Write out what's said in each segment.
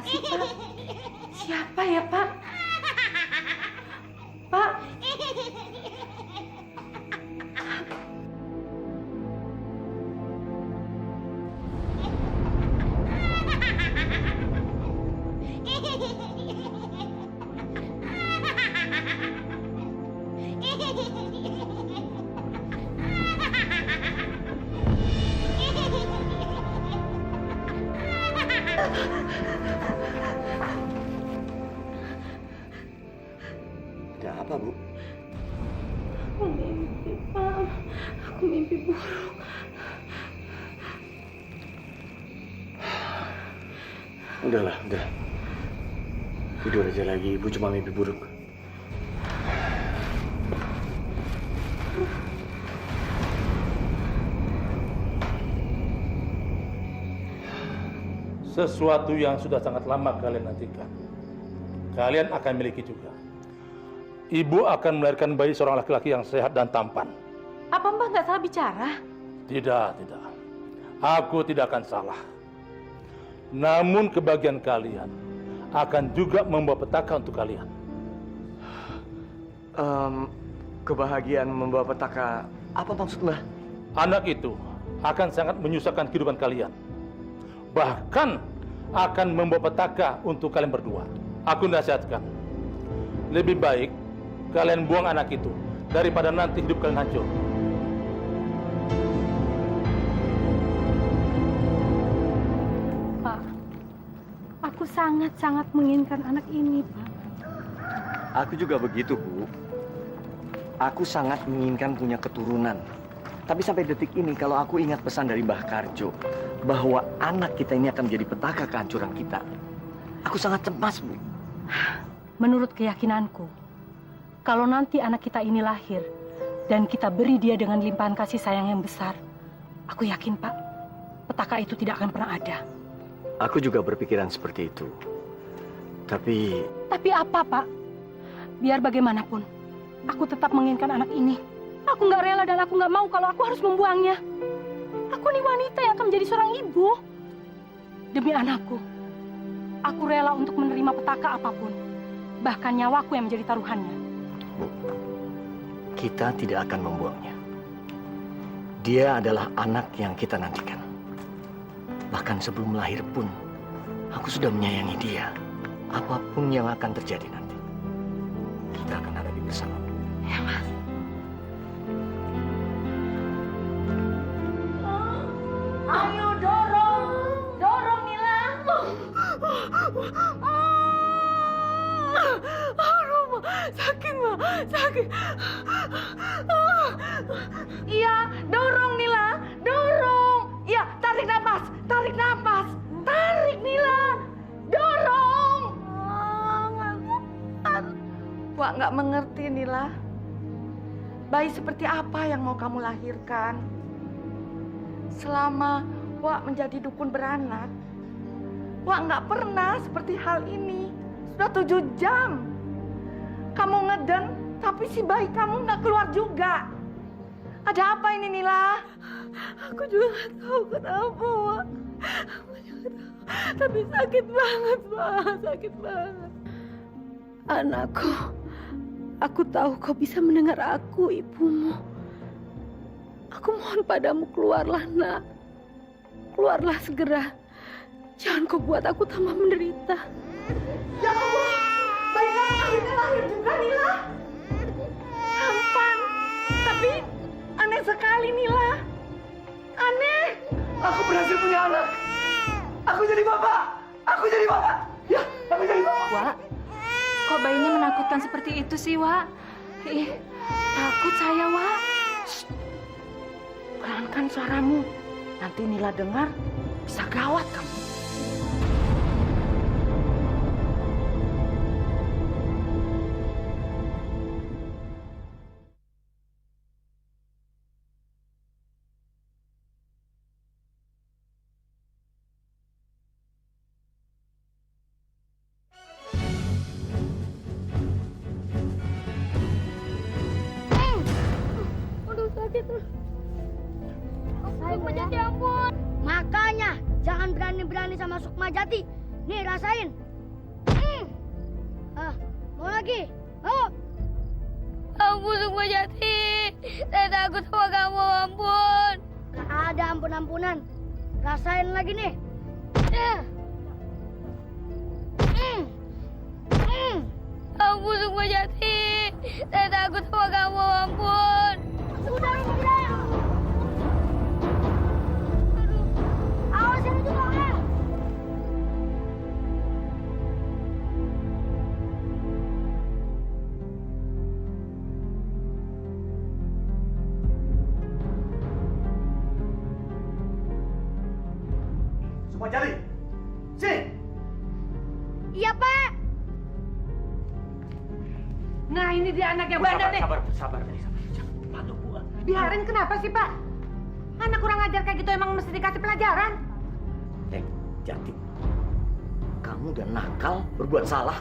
sih, Pak? Siapa ya, Pak? Pak? Ada apa, Bu? Aku mimpi, Pak. Aku mimpi buruk. Udahlah, udah. Tidur aja lagi, Ibu cuma mimpi buruk. Sesuatu yang sudah sangat lama kalian nantikan. Kalian akan miliki juga. Ibu akan melahirkan bayi seorang laki-laki yang sehat dan tampan. Apa Mbak nggak salah bicara? Tidak. Aku tidak akan salah. Namun kebahagiaan kalian akan juga membawa petaka untuk kalian. Kebahagiaan membawa petaka. Apa maksud Mbah? Anak itu akan sangat menyusahkan kehidupan kalian. Bahkan akan membawa petaka untuk kalian berdua. Aku nasihatkan, lebih baik kalian buang anak itu daripada nanti hidup kalian hancur. Pak, aku sangat-sangat menginginkan anak ini, Pak. Aku juga begitu, Bu. Aku sangat menginginkan punya keturunan. Tapi sampai detik ini, kalau aku ingat pesan dari Mbah Karjo, bahwa anak kita ini akan menjadi petaka kehancuran kita, aku sangat cemas, Bu. Menurut keyakinanku, kalau nanti anak kita ini lahir dan kita beri dia dengan limpahan kasih sayang yang besar, aku yakin, Pak, petaka itu tidak akan pernah ada. Aku juga berpikiran seperti itu. Tapi apa, Pak? Biar bagaimanapun, aku tetap menginginkan anak ini. Aku nggak rela dan aku nggak mau kalau aku harus membuangnya. Aku nih wanita yang akan menjadi seorang ibu. Demi anakku, aku rela untuk menerima petaka apapun. Bahkan nyawaku yang menjadi taruhannya. Bu, kita tidak akan membuangnya. Dia adalah anak yang kita nantikan. Bahkan sebelum lahir pun, aku sudah menyayangi dia. Apapun yang akan terjadi nanti, kita akan ada di bersama. Ya, Mas. Ayo dorong Nila. Aduh, sakit, Ma, sakit. Iya, dorong Nila, dorong. Iya, tarik nafas, tarik Nila, dorong. Wak nggak mengerti Nila. Bayi seperti apa yang mau kamu lahirkan? Selama Wak menjadi dukun beranak, Wak nggak pernah seperti hal ini. Sudah 7 jam. Kamu ngeden, tapi si bayi kamu nggak keluar juga. Ada apa ini, Nila? Aku juga nggak tahu kenapa, Wak. Aku juga tahu. Tapi sakit banget, Wak. Sakit banget. Anakku, aku tahu kau bisa mendengar aku, ibumu. Aku mohon padamu, keluarlah, Nak. Keluarlah segera. Jangan kau buat aku tambah menderita. Ya Allah, bayi kamu akhirnya lahir juga, Nila. Tampan, tapi aneh sekali, Nila. Aneh. Aku berhasil punya anak. Aku jadi bapak. Ya, aku jadi bapak. Wak, kok bayinya menakutkan seperti itu sih, Wak? Ih, takut saya, Wak. Pelankan suaramu. Nanti Nila dengar, bisa gawat kamu. Aduh, sakit. Saya Sukmajati, ampun. Makanya jangan berani-berani sama Sukmajati. Nih, rasain. Mau lagi? Mau? Ampun, Sukma Jati. Saya takut sama kamu, ampun. Gak ada ampun-ampunan. Rasain lagi nih. Ampun, Sukma Jati. Saya takut sama kamu, ampun. Sudah. Awas ini juga ya. Semua jali. Sini. Iya, Pak. Nah, ini dia anak yang bandel nih. Sabar. Jangan panik, Bu. Biarin kenapa sih, Pak? Anak kurang ajar kayak gitu emang mesti dikasih pelajaran. Jati. Kamu udah nakal, berbuat salah.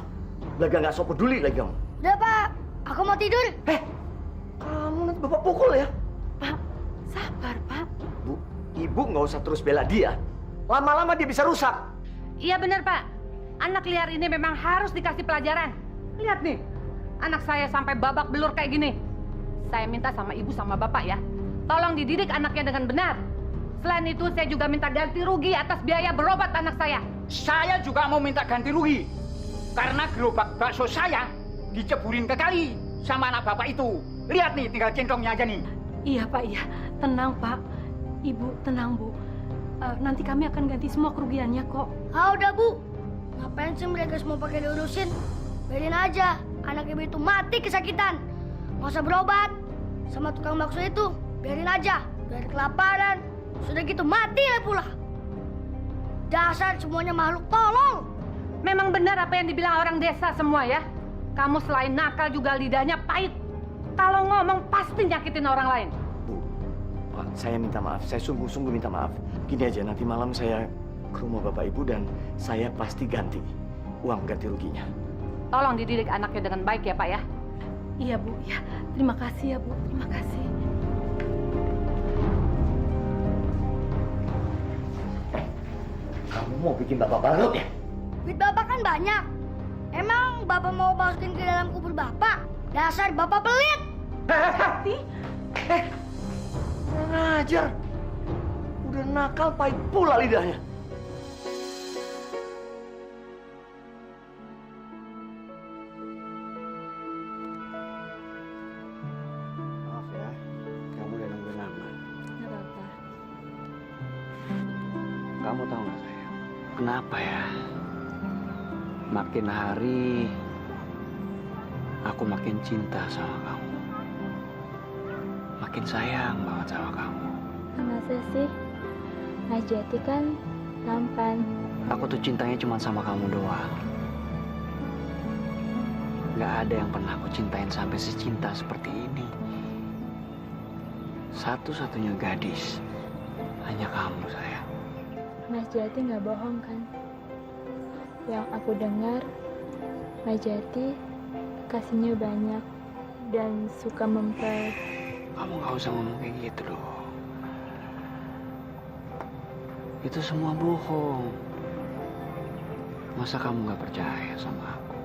Laga nggak sok peduli lagi kamu. Udah, Pak. Aku mau tidur. Kamu nanti Bapak pukul ya. Pak, sabar, Pak. Bu, Ibu nggak usah terus bela dia. Lama-lama dia bisa rusak. Iya benar, Pak. Anak liar ini memang harus dikasih pelajaran. Lihat nih, anak saya sampai babak belur kayak gini. Saya minta sama ibu sama bapak ya, tolong dididik anaknya dengan benar. Selain itu, saya juga minta ganti rugi atas biaya berobat anak saya. Saya juga mau minta ganti rugi. Karena gerobak bakso saya diceburin ke kali sama anak bapak itu. Lihat nih, tinggal centongnya aja nih. Iya Pak, iya. Tenang Pak. Ibu, tenang Bu. Nanti kami akan ganti semua kerugiannya kok. Udah, Bu. Ngapain sih mereka semua pakai diurusin? Biarin aja. Anak ibu itu mati kesakitan. Nggak usah berobat. Sama tukang bakso itu, biarin aja. Biar kelaparan. Sudah gitu mati lah pula. Dasar semuanya makhluk tolol. Memang benar apa yang dibilang orang desa semua ya. Kamu selain nakal juga lidahnya pahit. Kalau ngomong pasti nyakitin orang lain. Bu, Pak, saya minta maaf. Saya sungguh-sungguh minta maaf. Gini aja, nanti malam saya ke rumah Bapak Ibu dan saya pasti ganti uang ganti ruginya. Tolong dididik anaknya dengan baik ya Pak ya. Iya Bu, ya. Terima kasih ya Bu, terima kasih. Kamu mau bikin Bapak bangkrut ya? Duit Bapak kan banyak. Emang Bapak mau masukin ke dalam kubur Bapak? Dasar Bapak pelit. Kurang ajar. Udah nakal pahit pula lidahnya. Maaf ya, kamu udah nungguin lama. Nggak apa-apa. Kamu tahu nggak sayang? Kenapa ya? Makin hari aku makin cinta sama kamu. Makin sayang banget sama kamu. Masa sih? Mas Jati kan tampan. Aku tuh cintanya cuma sama kamu doang. Gak ada yang pernah aku cintain sampai secinta seperti ini. Satu-satunya gadis hanya kamu sayang. Mas Jati nggak bohong kan? Yang aku dengar, Mas Jati kasihnya banyak dan suka memper. Kamu gak usah ngomong kayak gitu dong. Itu semua bohong. Masa kamu gak percaya sama aku?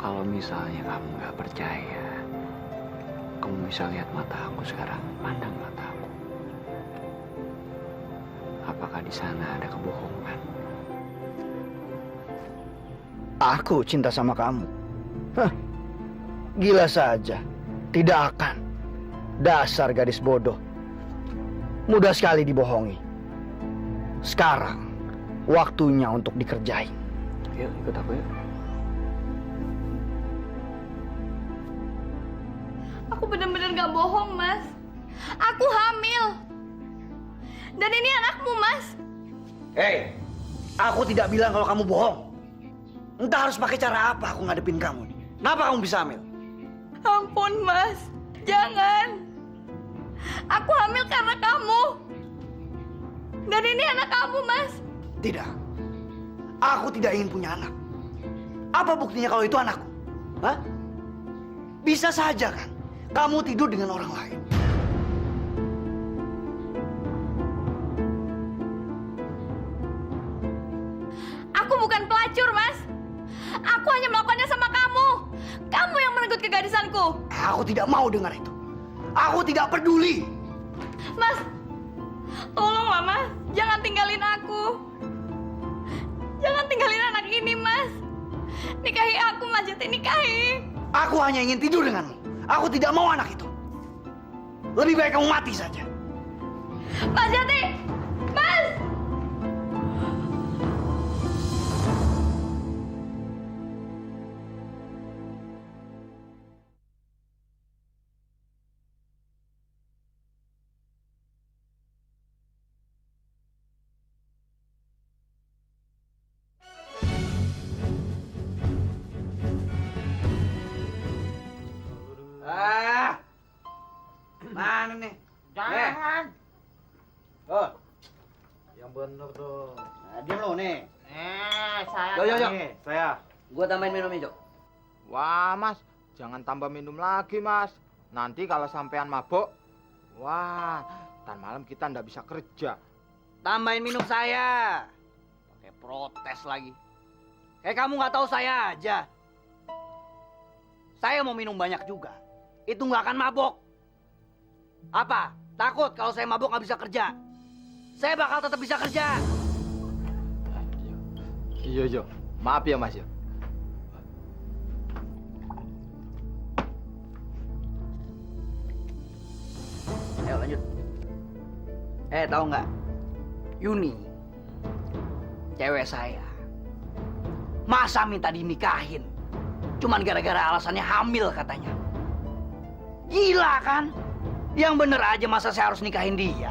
Kalau misalnya kamu gak percaya, kamu bisa lihat mata aku sekarang, pandang mata aku. Apakah di sana ada kebohongan? Aku cinta sama kamu. Hah, gila saja. Tidak akan. Dasar gadis bodoh. Mudah sekali dibohongi. Sekarang, waktunya untuk dikerjain. Yuk, ikut aku yuk. Aku benar-benar gak bohong, Mas. Aku hamil. Dan ini anakmu, Mas. Hei, aku tidak bilang kalau kamu bohong. Entah harus pakai cara apa aku ngadepin kamu. Kenapa kamu bisa hamil? Ampun, Mas. Jangan. Aku hamil karena kamu. Dan ini anak kamu, Mas. Tidak. Aku tidak ingin punya anak. Apa buktinya kalau itu anakku? Hah? Bisa saja kan? Kamu tidur dengan orang lain. Aku hanya melakukannya sama kamu. Kamu yang merenggut kegadisanku. Aku tidak mau dengar itu. Aku tidak peduli. Mas, tolonglah Mas. Jangan tinggalin aku. Jangan tinggalin anak ini, Mas. Nikahi aku, Mas Jati, nikahi. Aku hanya ingin tidur denganmu. Aku tidak mau anak itu. Lebih baik kamu mati saja. Mas Jati! Mas! Mana nih? Jangan. Oh, Yang bener tuh. nah, diam lo nih. Saya. Yo. Nih, saya. Gua tambahin minumnya, Jo. Wah, Mas, jangan tambah minum lagi, Mas. Nanti kalau sampean mabuk, wah, ntar malam kita ndak bisa kerja. Tambahin minum saya. Pakai protes lagi. Kayak kamu nggak tahu saya aja. Saya mau minum banyak juga. Itu nggak akan mabok. Apa? Takut kalau saya mabok nggak bisa kerja? Saya bakal tetap bisa kerja. Iya, Jo. Maaf ya, Mas, ya. Ayo lanjut. Tahu nggak? Yuni, cewek saya. Masa minta dinikahin? Cuman gara-gara alasannya hamil katanya. Gila kan? Yang bener aja masa saya harus nikahin dia?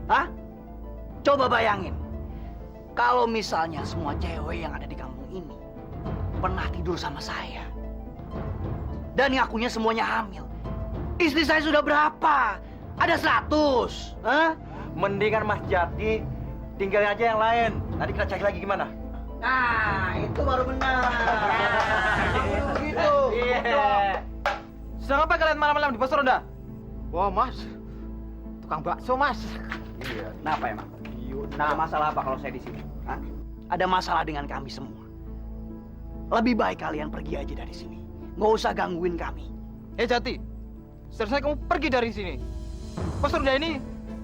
Hah? Coba bayangin. Kalau misalnya semua cewek yang ada di kampung ini pernah tidur sama saya. Dan ngakunya semuanya hamil. Istri saya sudah berapa? Ada 100. Hah? Mendingan Mas Jati tinggalin aja yang lain. Nanti kita cari lagi gimana? Nah, itu baru benar. Gitu. Iya. Sedang apa kalian malam-malam di pos ronda? Wah, Mas. Tukang bakso, Mas. Iya. Kenapa emang? Iya, Ada masalah apa kalau saya di sini? Hah? Ada masalah dengan kami semua. Lebih baik kalian pergi aja dari sini. Nggak usah gangguin kami. Jati, seharusnya kamu pergi dari sini. Pos ronda ini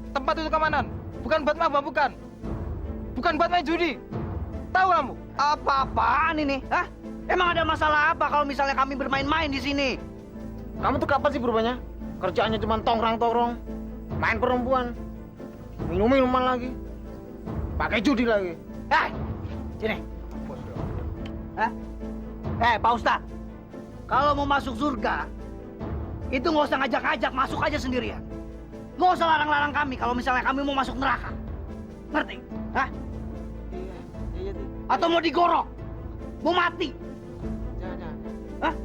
tempat untuk keamanan, bukan buat mabuk, bukan. Bukan buat main judi. Tahu kamu? Apa-apaan ini? Hah? Emang ada masalah apa kalau misalnya kami bermain-main di sini? Kamu tuh kapan sih berubahnya? Kerjaannya cuma tongkrong-tongkrong, main perempuan, minum-minuman lagi, pakai judi lagi. Hei, sini. Hah? Pak Ustadz, kalau mau masuk surga, itu nggak usah ngajak-ngajak, masuk aja sendirian. Nggak usah larang-larang kami kalau misalnya kami mau masuk neraka. Ngerti? Hah? Iya. Atau mau digorok? Mau mati? Jangan. Hah?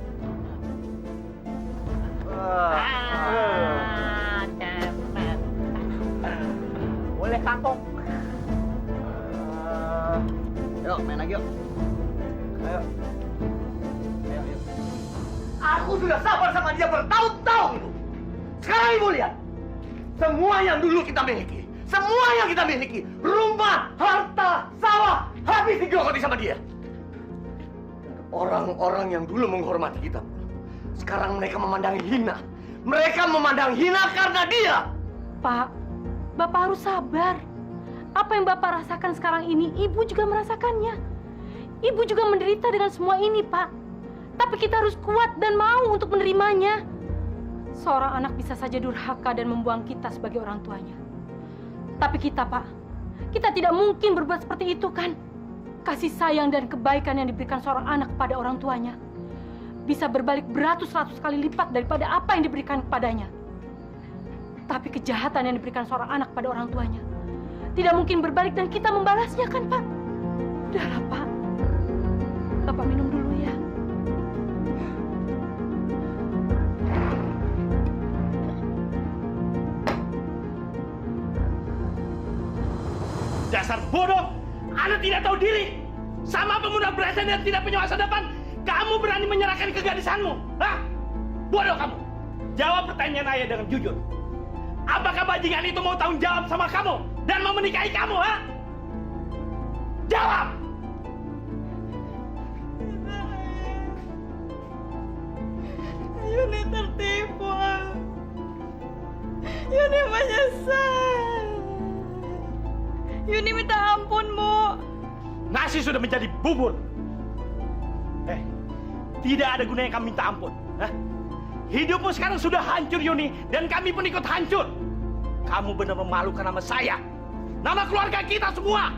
Boleh kantong. Yuk, main lagi yuk. Ayo. Aku sudah sabar sama dia bertahun-tahun itu. Sekarang ibu lihat. Semua yang dulu kita miliki. Semua yang kita miliki. Rumah, harta, sawah. Habis digerogoti sama dia. Orang-orang yang dulu menghormati kita. Sekarang mereka memandang hina. Mereka memandang hina karena dia. Pak, Bapak harus sabar. Apa yang Bapak rasakan sekarang ini, Ibu juga merasakannya. Ibu juga menderita dengan semua ini, Pak. Tapi kita harus kuat dan mau untuk menerimanya. Seorang anak bisa saja durhaka dan membuang kita sebagai orang tuanya. Tapi kita, Pak, kita tidak mungkin berbuat seperti itu, kan? Kasih sayang dan kebaikan yang diberikan seorang anak kepada orang tuanya bisa berbalik beratus-ratus kali lipat daripada apa yang diberikan kepadanya. Tapi kejahatan yang diberikan seorang anak pada orang tuanya tidak mungkin berbalik dan kita membalasnya, kan, Pak? Udahlah, Pak. Bapak minum dulu ya. Dasar bodoh! Anda tidak tahu diri! Sama pemuda berasa dan tidak punya masa depan, kamu berani menyerahkan kegadisanmu! Hah? Bodoh kamu! Jawab pertanyaan ayah dengan jujur. Apakah bajingan itu mau tanggung jawab sama kamu dan mau menikahi kamu, ha? Jawab! tertipu. Yuni menyesal. Yuni minta ampun, Bu. Nasi sudah menjadi bubur. Tidak ada gunanya kami minta ampun. Hidupmu sekarang sudah hancur, Yuni, dan kami pun ikut hancur. Kamu benar memalukan nama saya, nama keluarga kita semua.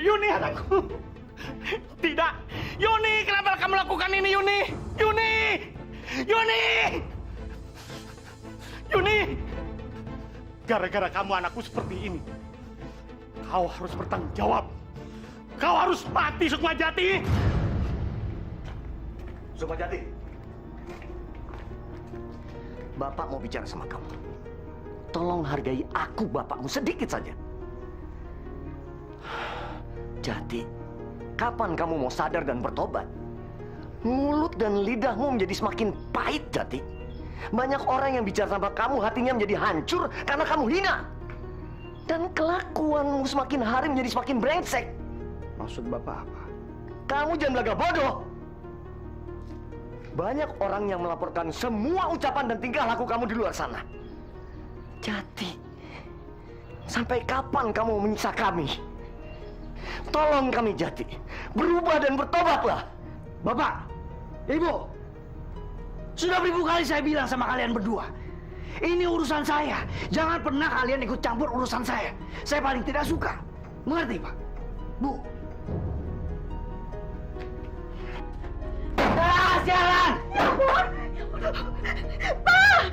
Yuni, anakku. Tidak. Yuni, kenapa kamu lakukan ini, Yuni? Yuni! Yuni! Yuni! Gara-gara kamu anakku seperti ini, kau harus bertanggung jawab. Kau harus mati, Sukmajati. Sukmajati. Bapak mau bicara sama kamu. Tolong hargai aku, bapakmu, sedikit saja. Jati, kapan kamu mau sadar dan bertobat? Mulut dan lidahmu menjadi semakin pahit, Jati. Banyak orang yang bicara sama kamu, hatinya menjadi hancur karena kamu hina. Dan kelakuanmu semakin hari menjadi semakin brengsek. Maksud Bapak apa? Kamu jangan belaga bodoh. Banyak orang yang melaporkan semua ucapan dan tingkah laku kamu di luar sana. Jati, sampai kapan kamu menyiksa kami? Tolong kami, Jati, berubah dan bertobatlah. Bapak, Ibu, sudah beribu kali saya bilang sama kalian berdua, ini urusan saya. Jangan pernah kalian ikut campur urusan saya. Saya paling tidak suka. Mengerti, Pak? Bu. Jalan! Ya ampun! Pak!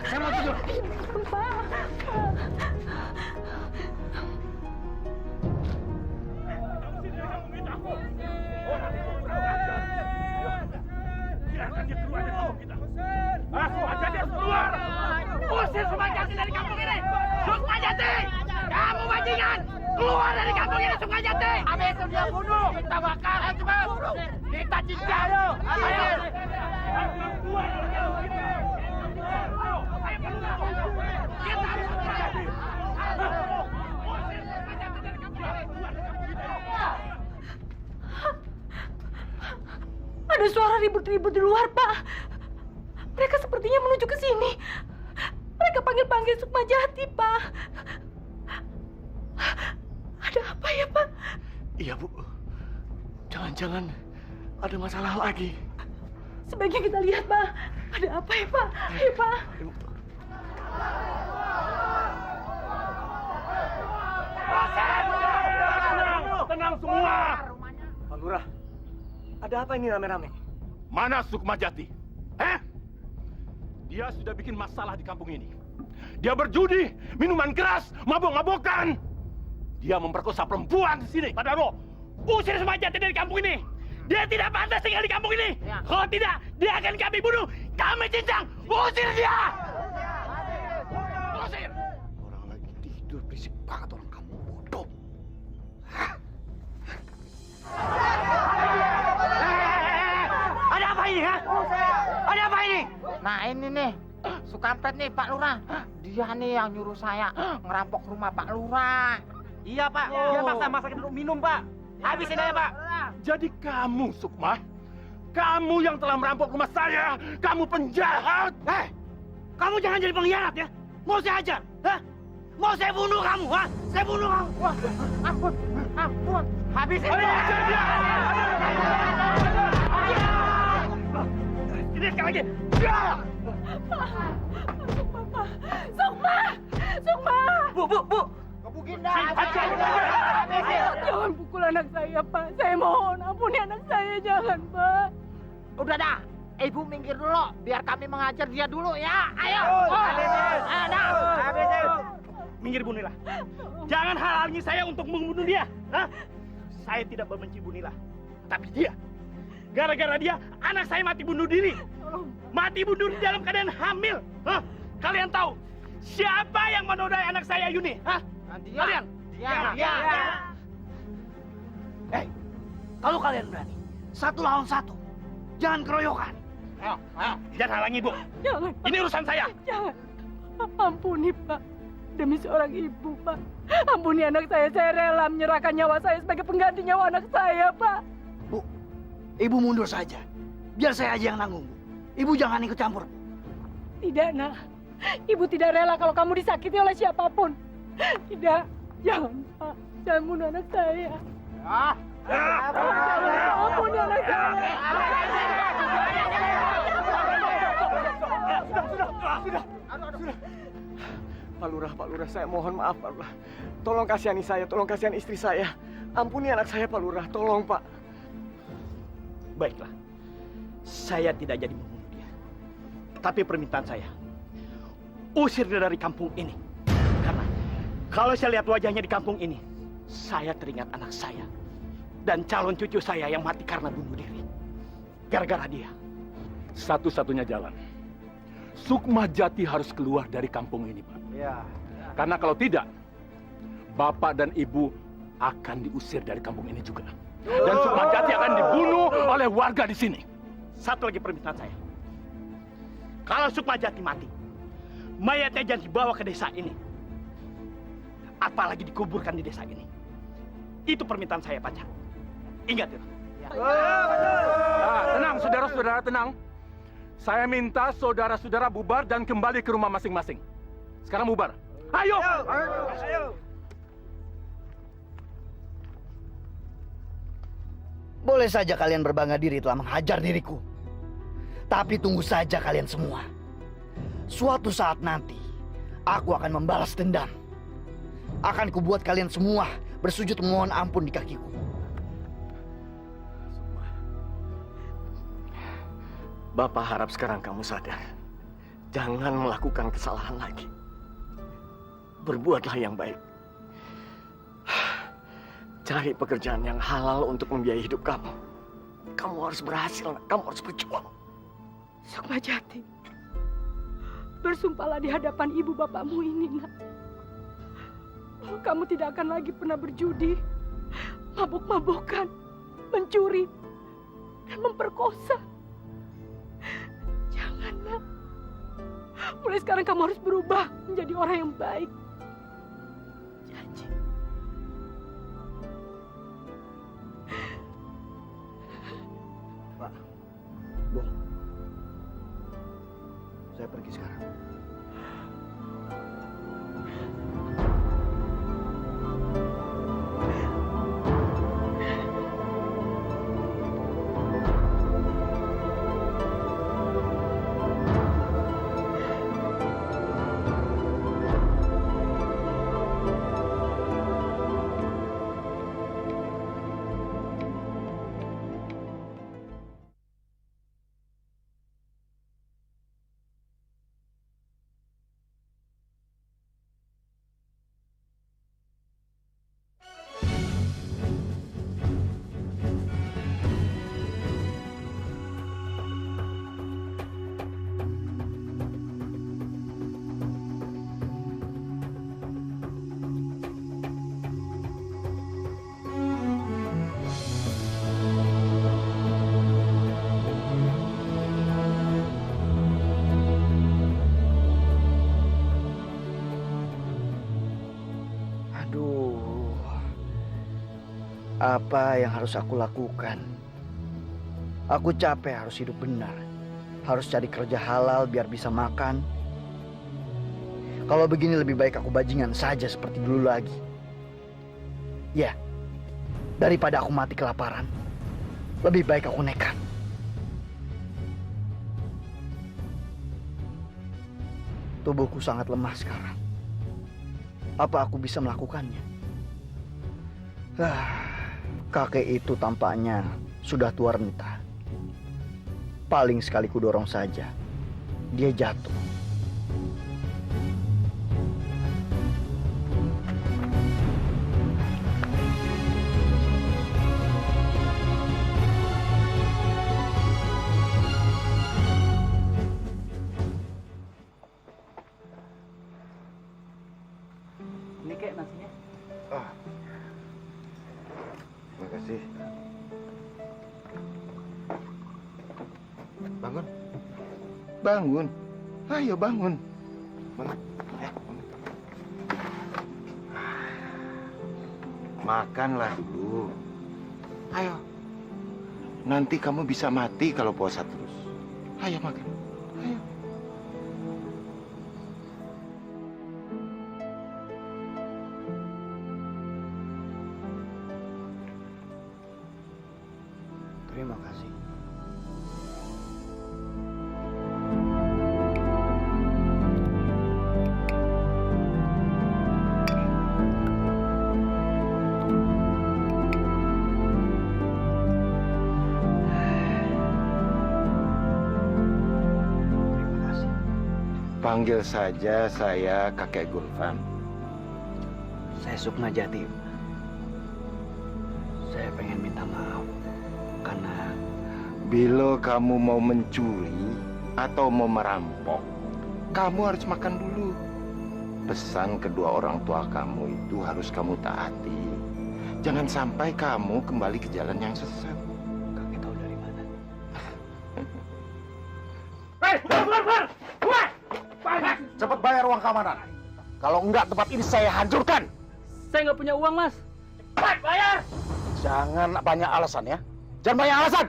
Saya mau tidur. Pak! Keluar! Usir Sukmajati dari kampung ini! Sukmajati! Kamu bajingan! Keluar dari kampung ini, Sukmajati! Habis itu dia bunuh! Kita bakar! Ayo cepat! Kita cincang! Ayo! Keluar dari kampung ini! Ayo keluar! Kita harus keluar! Usir Sukmajati dari kampung ini! Ada suara ribut-ribut di luar, Pak. Mereka sepertinya menuju ke sini. Mereka panggil-panggil Sukmajati, Pak. Ada apa ya, Pak? Iya, Bu. Jangan-jangan ada masalah lagi. Sebaiknya kita lihat, Pak. Ada apa ya, Pak? Ayo, Pak. Tenang semua! Pak Lurah, ada apa ini rame-rame? Mana Sukmajati? Dia sudah bikin masalah di kampung ini. Dia berjudi, minuman keras, mabok-mabokan. Dia memperkosa perempuan di sini. Pak Darwo, usir Sukmajati dari kampung ini. Dia tidak pantas tinggal di kampung ini. Kalau tidak, dia akan kami bunuh. Kami cincang. Usir dia! Usir! Orang lagi tidur, berisik banget orang kamu bodoh. Ada apa ini, ha? Ada apa ini? Nah ini nih, Sukampet nih Pak Lurah. Dia nih yang nyuruh saya ngerampok rumah Pak Lurah. Iya Pak, dia maksa masakin dulu minum Pak. Habisin aja Pak. Jadi kamu Sukma, kamu yang telah merampok rumah saya. Kamu penjahat. Kamu jangan jadi pengkhianat ya. Mau saya ajar, ha? Mau saya bunuh kamu, ha? Saya bunuh kamu. Wah, ampun, ampun. Habisin Ayo, dia. hajar dia. Ini sekali lagi. Sukma! Sukma! Bu. Jangan pukul anak saya, Pak. Saya mohon, ampuni anak saya. Jangan, Pak. Udah dah, Ibu minggir dulu, biar kami mengajar dia dulu ya. Ayo. Minggir Bu Nila. Jangan halangi saya untuk membunuh dia. Saya tidak membenci Bu Nila. Tapi dia, gara-gara dia, anak saya mati bunuh diri. Mati bunuh di dalam keadaan hamil. Hah? Kalian tahu siapa yang menodai anak saya Yuni? Hah? Kalian? Dia. Hei, kalau kalian berani, 1 lawan 1. Jangan keroyokan. Ayo. Jangan halangi, Bu. Jangan. Ini urusan saya. Jangan. Ampuni, Pak. Demi seorang ibu, Pak. Ampuni anak saya. Saya rela menyerahkan nyawa saya sebagai pengganti nyawa anak saya, Pak. Bu, ibu mundur saja. Biar saya aja yang nanggung, Bu. Ibu jangan ikut campur. Tidak, Nak. Ibu tidak rela kalau kamu disakiti oleh siapapun. Tidak. Jangan, Pak. Jangan bunuh anak saya. Ampuni anak saya. Sudah. Pak Lurah, saya mohon maaf, Pak Lurah. Tolong kasihani saya, tolong kasihani istri saya. Ampuni anak saya, Pak Lurah. Tolong, Pak. Baiklah. Saya tidak jadi membunuh dia. Tapi permintaan saya, usir dia dari kampung ini. Karena kalau saya lihat wajahnya di kampung ini, saya teringat anak saya dan calon cucu saya yang mati karena bunuh diri. Gara-gara dia. Satu-satunya jalan, Sukmajati harus keluar dari kampung ini, Pak. Ya. Karena kalau tidak, Bapak dan Ibu akan diusir dari kampung ini juga. Dan Sukmajati akan dibunuh oleh warga di sini. Satu lagi permintaan saya. Kalau Sukmajati mati, mayatnya jangan dibawa ke desa ini. Apalagi dikuburkan di desa ini. Itu permintaan saya, Pacar. Ingat itu. Tenang, saudara-saudara, tenang. Saya minta saudara-saudara bubar dan kembali ke rumah masing-masing. Sekarang bubar. Ayo! Boleh saja kalian berbangga diri telah menghajar diriku. Tapi tunggu saja kalian semua. Suatu saat nanti, aku akan membalas dendam. Akan kubuat kalian semua bersujud memohon ampun di kakiku. Bapak harap sekarang kamu sadar. Jangan melakukan kesalahan lagi. Berbuatlah yang baik. Cari pekerjaan yang halal untuk membiayai hidup kamu. Kamu harus berhasil, nak. Kamu harus berjuang. Sukmajati, bersumpahlah di hadapan ibu bapakmu ini, Nak. Bahwa kamu tidak akan lagi pernah berjudi, mabuk-mabukan, mencuri, dan memperkosa. Jangan, Nak. Mulai sekarang kamu harus berubah menjadi orang yang baik. Janji. Pak, Bu, saya pergi sekarang. Apa yang harus aku lakukan? Aku capek harus hidup benar. Harus cari kerja halal biar bisa makan. Kalau begini lebih baik aku bajingan saja seperti dulu lagi. Ya, daripada aku mati kelaparan, lebih baik aku nekat. Tubuhku sangat lemah sekarang. Apa aku bisa melakukannya? Kakek itu tampaknya sudah tua renta. Paling sekali kudorong saja, dia jatuh. Bangun. Bangun. Ayo bangun. Bangun. Makanlah dulu. Ayo. Nanti kamu bisa mati kalau puasa terus. Ayo makan. Ayo. Terima kasih. Panggil saja saya Kakek Gulvan. Saya Sukma Jati. Saya pengen minta maaf karena Bila kamu mau mencuri atau mau merampok, kamu harus makan dulu. Pesan kedua orang tua kamu itu harus kamu taati. Jangan sampai kamu kembali ke jalan yang sesat. Kakek tahu dari mana? Hei, keluar! Cepat bayar uang keamanan. Kalau enggak, tempat ini saya hancurkan. Saya nggak punya uang, Mas. Cepat bayar! Jangan banyak alasan ya. Jangan banyak alasan.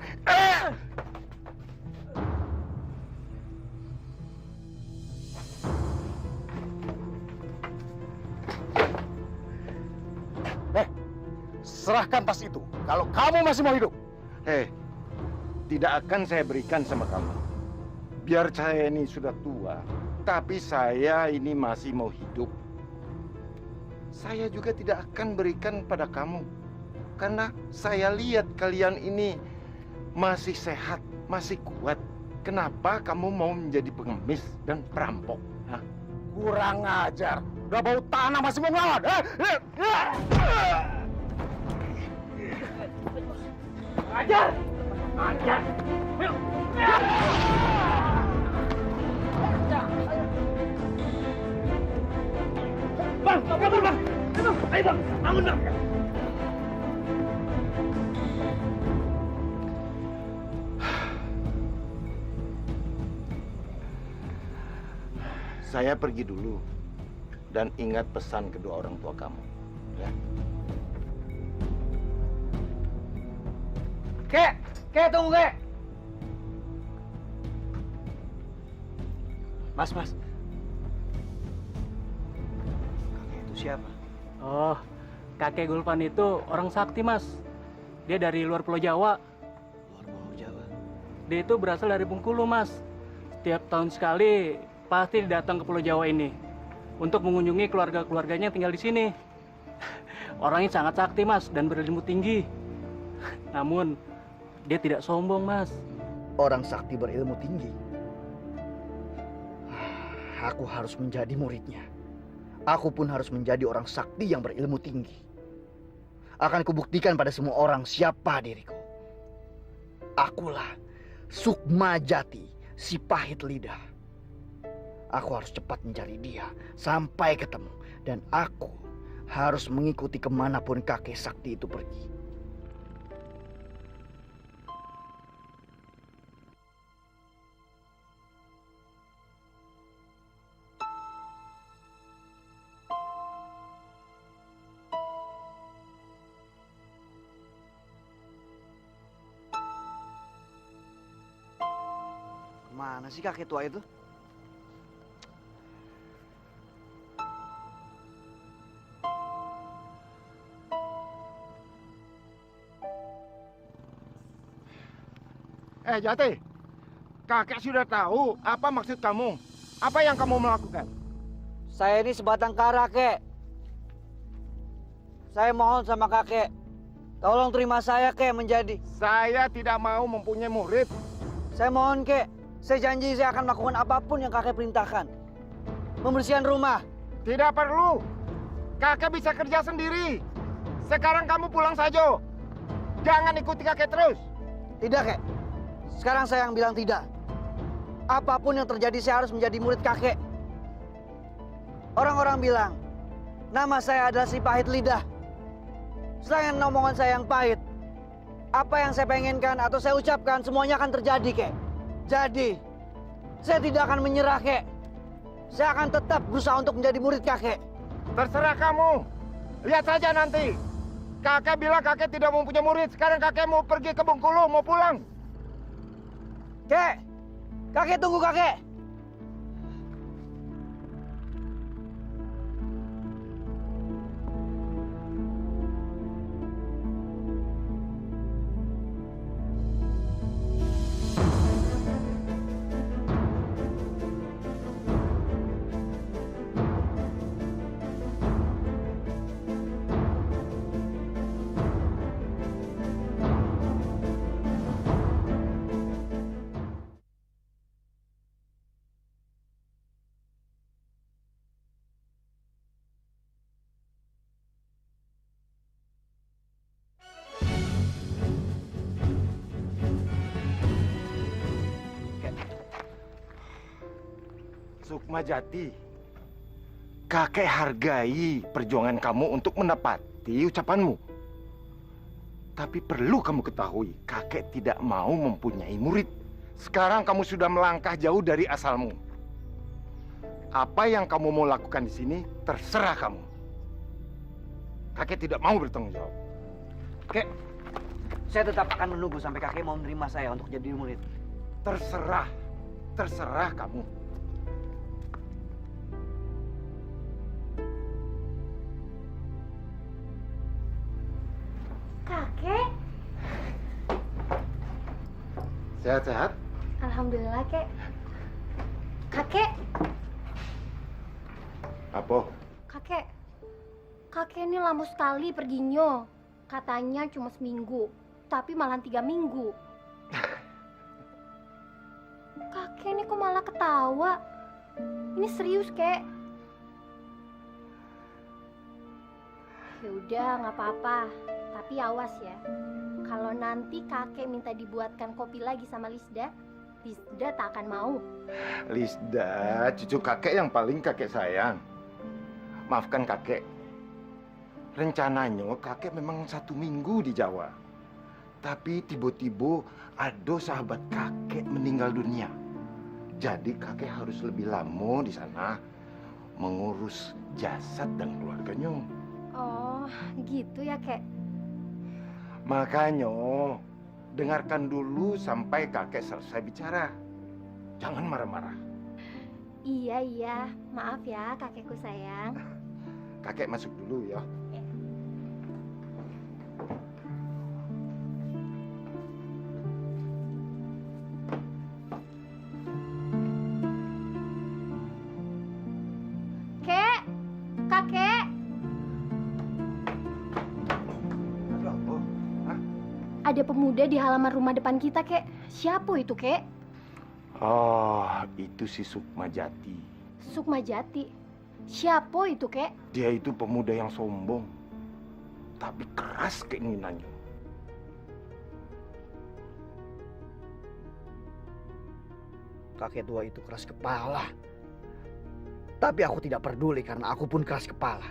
Serahkan tas itu. Kalau kamu masih mau hidup. Tidak akan saya berikan sama kamu. Biar saya ini sudah tua, tapi saya ini masih mau hidup. Saya juga tidak akan berikan pada kamu. Karena saya lihat kalian ini masih sehat, masih kuat. Kenapa kamu mau menjadi pengemis dan perampok? Hah? Kurang ajar. Udah bau tanah masih mau ngelawan. Ajar! Ajar! Bang, kabur bang! Ayo bang, bangun bang! Saya pergi dulu. Dan ingat pesan kedua orang tua kamu. Ya. Kek, tunggu, Kek. Mas. Kakek itu siapa? Oh, kakek Gulvan itu orang sakti, Mas. Dia dari luar Pulau Jawa. Luar Pulau Jawa? Dia itu berasal dari Bengkulu, Mas. Setiap tahun sekali pasti datang ke Pulau Jawa ini untuk mengunjungi keluarga-keluarganya yang tinggal di sini. Orangnya sangat sakti, Mas, dan berilmu tinggi. Namun, dia tidak sombong, Mas. Orang sakti berilmu tinggi. Aku harus menjadi muridnya. Aku pun harus menjadi orang sakti yang berilmu tinggi. Akan kubuktikan pada semua orang siapa diriku. Akulah Sukma Jati, si pahit lidah. Aku harus cepat mencari dia sampai ketemu. Dan aku harus mengikuti kemanapun kakek sakti itu pergi. Mana sih kakek tua itu? Jati, kakek sudah tahu apa maksud kamu. Apa yang kamu melakukan? Saya ini sebatang kara, Kek. Saya mohon sama kakek, tolong terima saya, Kek, menjadi. Saya tidak mau mempunyai murid. Saya mohon, Kek. Saya janji saya akan melakukan apapun yang kakek perintahkan. Membersihkan rumah. Tidak perlu. Kakek bisa kerja sendiri. Sekarang kamu pulang saja. Jangan ikuti kakek terus. Tidak, Kek. Sekarang saya yang bilang tidak. Apapun yang terjadi saya harus menjadi murid kakek. Orang-orang bilang, nama saya adalah si pahit lidah. Selain omongan saya yang pahit, apa yang saya pengenkan atau saya ucapkan semuanya akan terjadi, Kek. Jadi, saya tidak akan menyerah, kek. Saya akan tetap berusaha untuk menjadi murid kakek. Terserah kamu. Lihat saja nanti. Kakek bilang kakek tidak mempunyai murid. Sekarang kakek mau pergi ke Bengkulu, mau pulang. Kek, kakek tunggu kakek. Sukmajati, kakek hargai perjuangan kamu untuk menepati ucapanmu. Tapi perlu kamu ketahui, kakek tidak mau mempunyai murid. Sekarang kamu sudah melangkah jauh dari asalmu. Apa yang kamu mau lakukan di sini, terserah kamu. Kakek tidak mau bertanggung jawab. Kek, saya tetap akan menunggu sampai kakek mau menerima saya untuk jadi murid. Terserah kamu. Kakek? Sehat-sehat? Alhamdulillah, Kek. Kakek? Apa? Kakek ini lama sekali perginya. Katanya cuma seminggu, tapi malah 3 minggu. Kakek ini kok malah ketawa? Ini serius, Kek. Ya udah, nggak apa-apa. Tapi awas ya. Kalau nanti kakek minta dibuatkan kopi lagi sama Lisda, Lisda tak akan mau. Lisda, cucu kakek yang paling kakek sayang. Maafkan kakek. Rencananya kakek memang 1 minggu di Jawa. Tapi tiba-tiba ada sahabat kakek meninggal dunia. Jadi kakek harus lebih lama di sana mengurus jasad dan keluarganya. Oh, gitu ya, Kek. Makanya dengarkan dulu sampai kakek selesai bicara. Jangan marah-marah. Iya. Maaf ya, kakekku sayang. Kakek masuk dulu ya. Kek, kakek. Ada pemuda di halaman rumah depan kita, Kek. Siapa itu, Kek? Oh, itu si Sukmajati. Sukmajati. Siapa itu, Kek? Dia itu pemuda yang sombong, tapi keras keinginannya. Kakek tua itu keras kepala. Tapi aku tidak peduli karena aku pun keras kepala.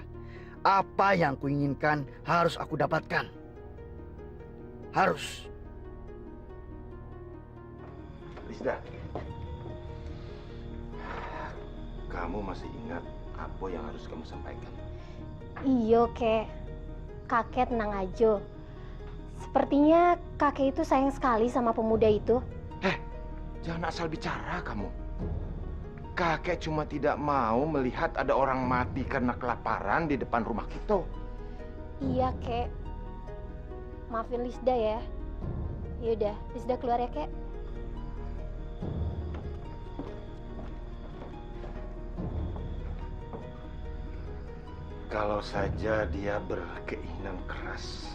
Apa yang kuinginkan harus aku dapatkan. Harus. Lisda, kamu masih ingat apa yang harus kamu sampaikan? Iya, Kek. Kakek tenang aja. Sepertinya kakek itu sayang sekali sama pemuda itu. Jangan asal bicara kamu. Kakek cuma tidak mau melihat ada orang mati karena kelaparan di depan rumah kita. Iya, Kek. Maafin Lisda ya. Yaudah, Lisda keluar ya, Kek. Kalau saja dia berkeinginan keras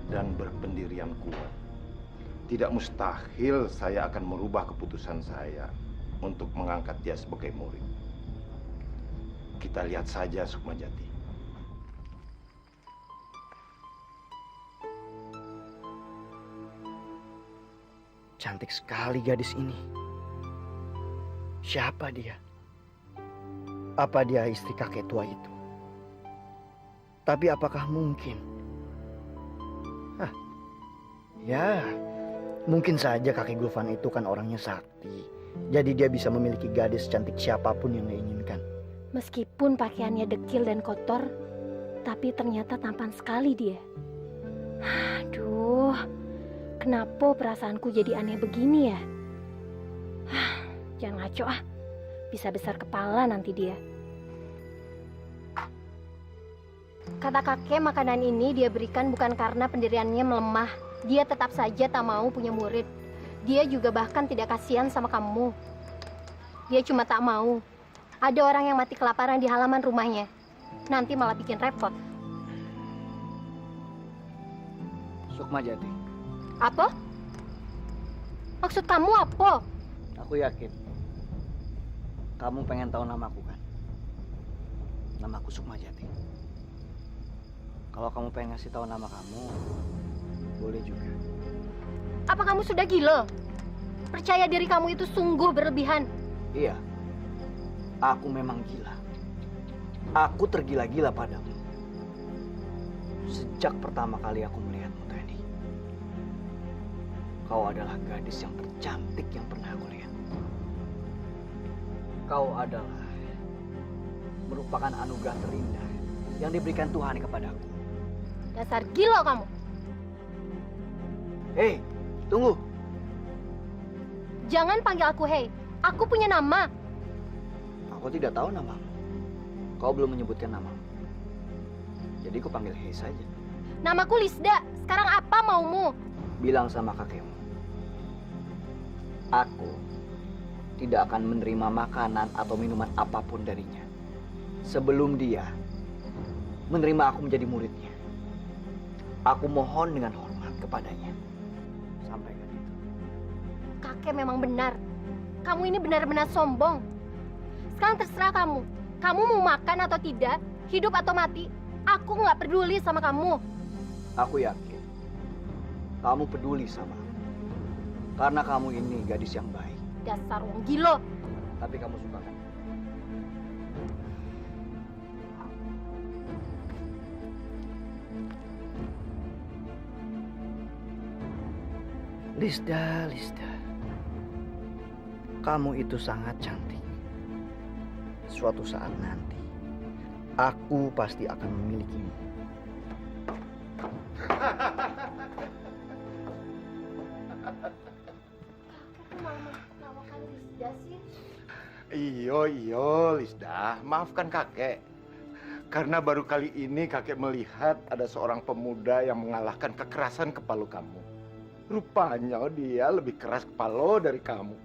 dan berpendirian kuat, tidak mustahil saya akan merubah keputusan saya untuk mengangkat dia sebagai murid. Kita lihat saja Sukmajati. Cantik sekali gadis ini. Siapa dia? Apa dia istri kakek tua itu? Tapi apakah mungkin? Ya, Mungkin saja kakek Gulvan itu kan orangnya sakti. Jadi dia bisa memiliki gadis cantik siapapun yang dia inginkan. Meskipun pakaiannya dekil dan kotor, tapi ternyata tampan sekali dia. Aduh, kenapa perasaanku jadi aneh begini ya? Jangan ngaco ah, bisa besar kepala nanti dia. Kata kakek, makanan ini dia berikan bukan karena pendiriannya melemah. Dia tetap saja tak mau punya murid. Dia juga bahkan tidak kasihan sama kamu. Dia cuma tak mau ada orang yang mati kelaparan di halaman rumahnya. Nanti malah bikin repot. Sukmajati, Apa? Maksud kamu apa? aku yakin kamu pengen tahu namaku kan? Namaku Sukmajati. Kalau kamu pengen ngasih tahu nama kamu, boleh juga. Apa kamu sudah gila? Percaya diri kamu itu sungguh berlebihan. Iya, aku memang gila. Aku tergila-gila padamu. Sejak pertama kali aku melihatmu tadi. Kau adalah gadis yang tercantik yang pernah aku lihat. Kau adalah merupakan anugerah terindah yang diberikan Tuhan kepadaku. Dasar gila kamu. Hei, tunggu. Jangan panggil aku Hei. Aku punya nama. Aku tidak tahu namamu. Kau belum menyebutkan namamu. Jadi aku panggil Hei saja. Namaku Lisda. Sekarang apa maumu? Bilang sama kakekmu. Aku tidak akan menerima makanan atau minuman apapun darinya sebelum dia menerima aku menjadi muridnya. Aku mohon dengan hormat kepadanya. Sampaikan itu. Kakek memang benar. Kamu ini benar-benar sombong. Sekarang terserah kamu. Kamu mau makan atau tidak, hidup atau mati, aku nggak peduli sama kamu. Aku yakin kamu peduli sama aku. Karena kamu ini gadis yang baik. Dasar wong gila. Tapi kamu suka kan? Lisda, Lisda. Kamu itu sangat cantik. Suatu saat nanti, aku pasti akan memilikimu. Iyo, Lisda. Maafkan kakek. Karena baru kali ini kakek melihat ada seorang pemuda yang mengalahkan kekerasan kepala kamu. Rupanya dia lebih keras kepala dari kamu.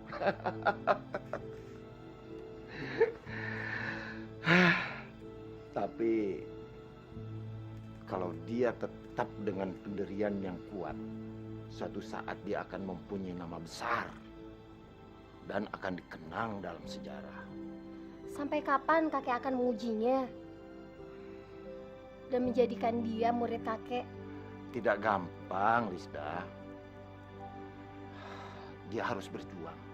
Tapi kalau dia tetap dengan pendirian yang kuat, suatu saat dia akan mempunyai nama besar dan akan dikenang dalam sejarah. Sampai kapan kakek akan mengujinya? Dan menjadikan dia murid kakek? Tidak gampang, Lisda. Dia harus berjuang.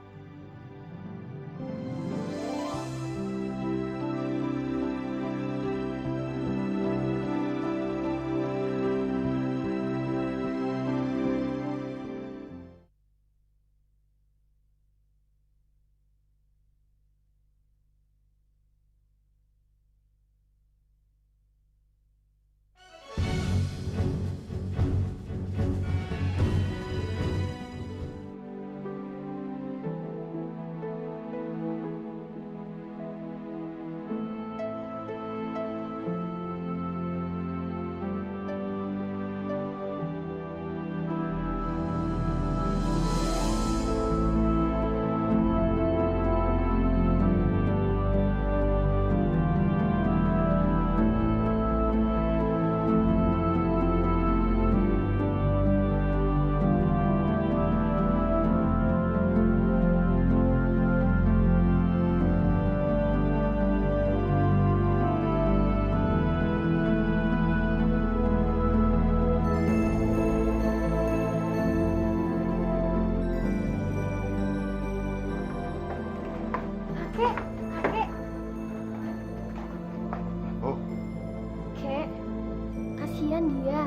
Kasihan dia.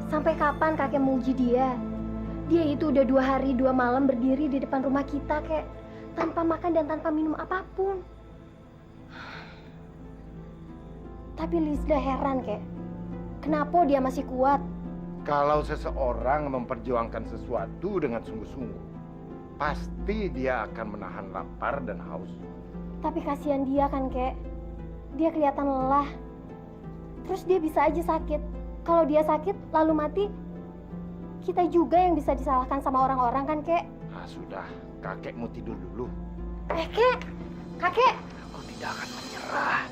Sampai kapan kakek menguji dia? Dia itu udah 2 hari 2 malam berdiri di depan rumah kita, kek. Tanpa makan dan tanpa minum apapun. Tapi Lisda heran, kek. Kenapa dia masih kuat? Kalau seseorang memperjuangkan sesuatu dengan sungguh-sungguh, pasti dia akan menahan lapar dan haus. Tapi kasihan dia kan, kek. Dia kelihatan lelah. Terus dia bisa aja sakit. Kalau dia sakit lalu mati, kita juga yang bisa disalahkan sama orang-orang kan, kek? Ah, sudah, kakek mau tidur dulu. Kek, kakek. Aku tidak akan menyerah.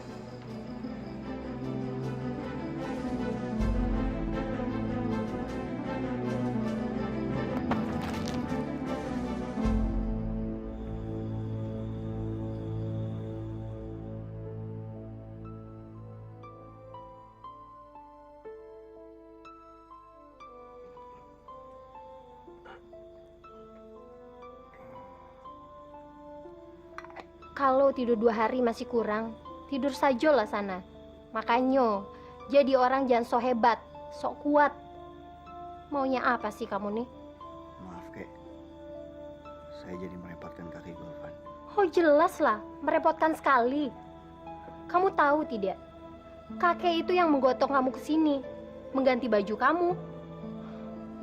Kalau tidur 2 hari masih kurang, tidur saja lah sana. Makanya, jadi orang jangan sok hebat, sok kuat. Maunya apa sih kamu nih? Maaf, Kek. Saya jadi merepotkan kakek Gulfan. Oh jelas lah, merepotkan sekali. Kamu tahu tidak? Kakek itu yang menggotong kamu ke sini, mengganti baju kamu,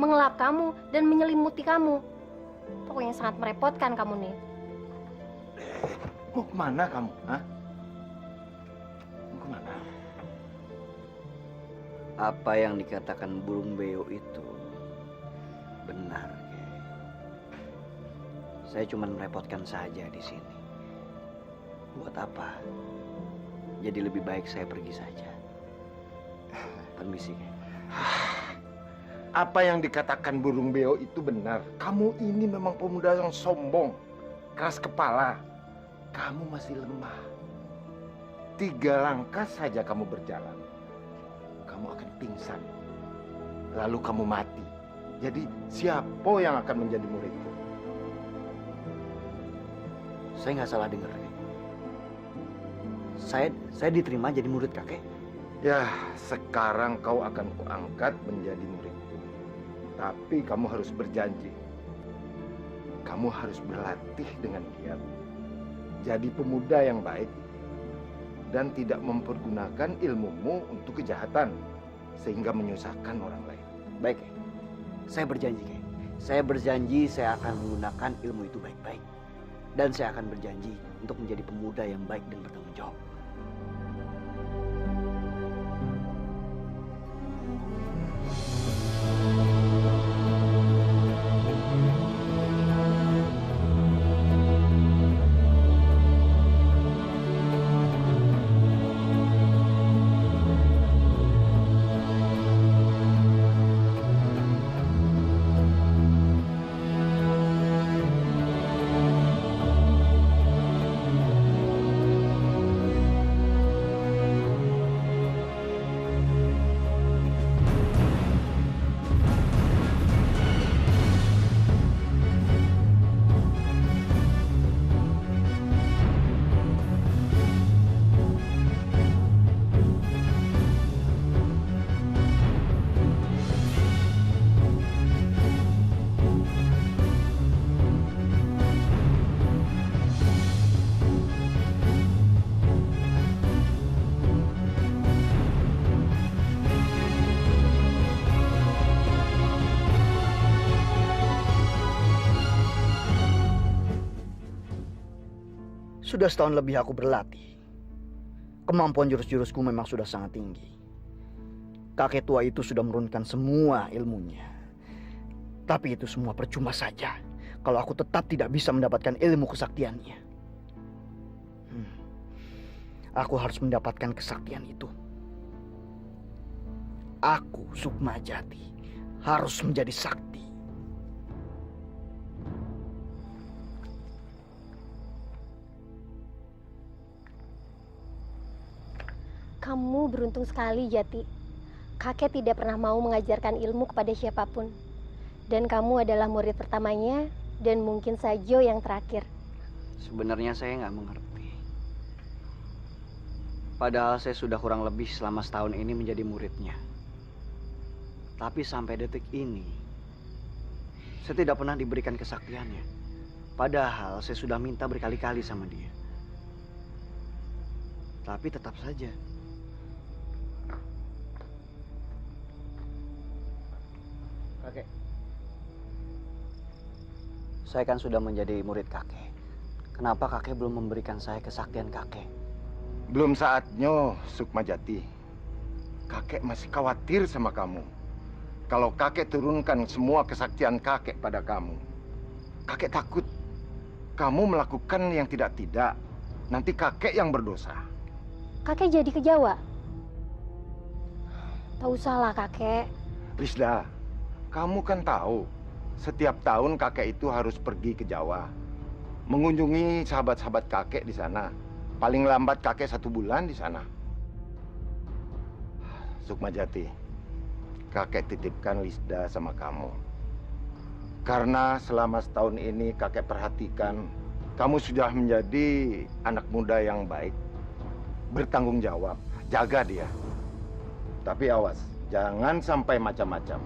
mengelap kamu, dan menyelimuti kamu. Pokoknya sangat merepotkan kamu nih. Mau kemana kamu? Hah? Mau kemana? Apa yang dikatakan burung beo itu benar, Kek. Saya cuma merepotkan saja di sini. Buat apa? Jadi lebih baik saya pergi saja. Permisi, Kek. Apa yang dikatakan burung beo itu benar. Kamu ini memang pemuda yang sombong, keras kepala. Kamu masih lemah. 3 langkah saja kamu berjalan, kamu akan pingsan. Lalu kamu mati. Jadi siapa yang akan menjadi muridku? Saya nggak salah dengar, Kek. Saya diterima jadi murid kakek. Ya, sekarang kau akan kuangkat menjadi muridku. Tapi kamu harus berjanji. Kamu harus berlatih dengan giat. Jadi pemuda yang baik dan tidak mempergunakan ilmumu untuk kejahatan sehingga menyusahkan orang lain. Baik, Kek. Saya berjanji, Kek. Saya berjanji saya akan menggunakan ilmu itu baik-baik. Dan saya akan berjanji untuk menjadi pemuda yang baik dan bertanggung jawab. Sudah setahun lebih aku berlatih. Kemampuan jurus-jurusku memang sudah sangat tinggi. Kakek tua itu sudah menurunkan semua ilmunya. Tapi itu semua percuma saja kalau aku tetap tidak bisa mendapatkan ilmu kesaktiannya. Aku harus mendapatkan kesaktian itu. Aku, Sukmajati, harus menjadi sakti. Kamu beruntung sekali, Jati. Kakek tidak pernah mau mengajarkan ilmu kepada siapapun. Dan kamu adalah murid pertamanya dan mungkin saja yang terakhir. Sebenarnya saya nggak mengerti. Padahal saya sudah kurang lebih selama setahun ini menjadi muridnya. Tapi sampai detik ini, Saya tidak pernah diberikan kesaktiannya. Padahal saya sudah minta berkali-kali sama dia. Tapi tetap saja. Kakek. Saya kan sudah menjadi murid kakek. Kenapa kakek belum memberikan saya kesaktian kakek? Belum saatnya, Sukmajati. Kakek masih khawatir sama kamu. Kalau kakek turunkan semua kesaktian kakek pada kamu, kakek takut kamu melakukan yang tidak-tidak. Nanti kakek yang berdosa. Kakek jadi ke Jawa? Tak usahlah kakek. Lisda, kamu kan tahu, setiap tahun kakek itu harus pergi ke Jawa. Mengunjungi sahabat-sahabat kakek di sana. Paling lambat kakek 1 bulan di sana. Sukmajati, kakek titipkan Lisda sama kamu. Karena selama setahun ini kakek perhatikan, kamu sudah menjadi anak muda yang baik. Bertanggung jawab, jaga dia. Tapi awas, jangan sampai macam-macam.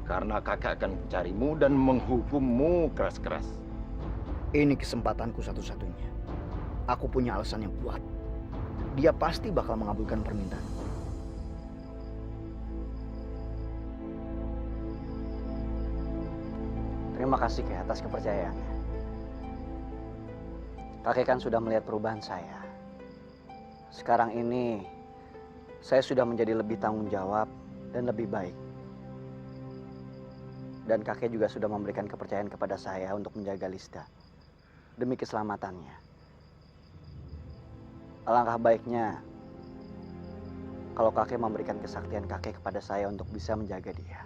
Karena kakek akan mencarimu dan menghukummu keras-keras. Ini kesempatanku satu-satunya. Aku punya alasan yang kuat. Dia pasti bakal mengabulkan permintaan. Terima kasih Kek atas kepercayaannya. Kakek kan sudah melihat perubahan saya. Sekarang ini saya sudah menjadi lebih tanggung jawab dan lebih baik. Dan kakek juga sudah memberikan kepercayaan kepada saya untuk menjaga Lisda demi keselamatannya. Alangkah baiknya kalau kakek memberikan kesaktian kakek kepada saya untuk bisa menjaga dia.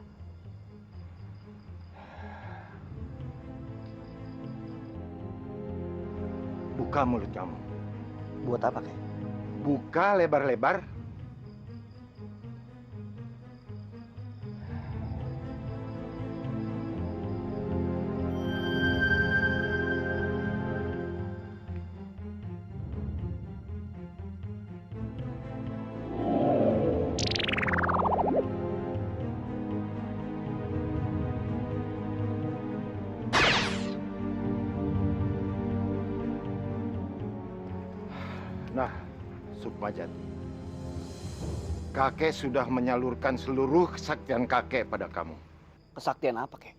Buka mulut kamu. Buat apa, Kek? Buka lebar-lebar. Nah, Sukmajati, kakek sudah menyalurkan seluruh kesaktian kakek pada kamu. Kesaktian apa, Kek?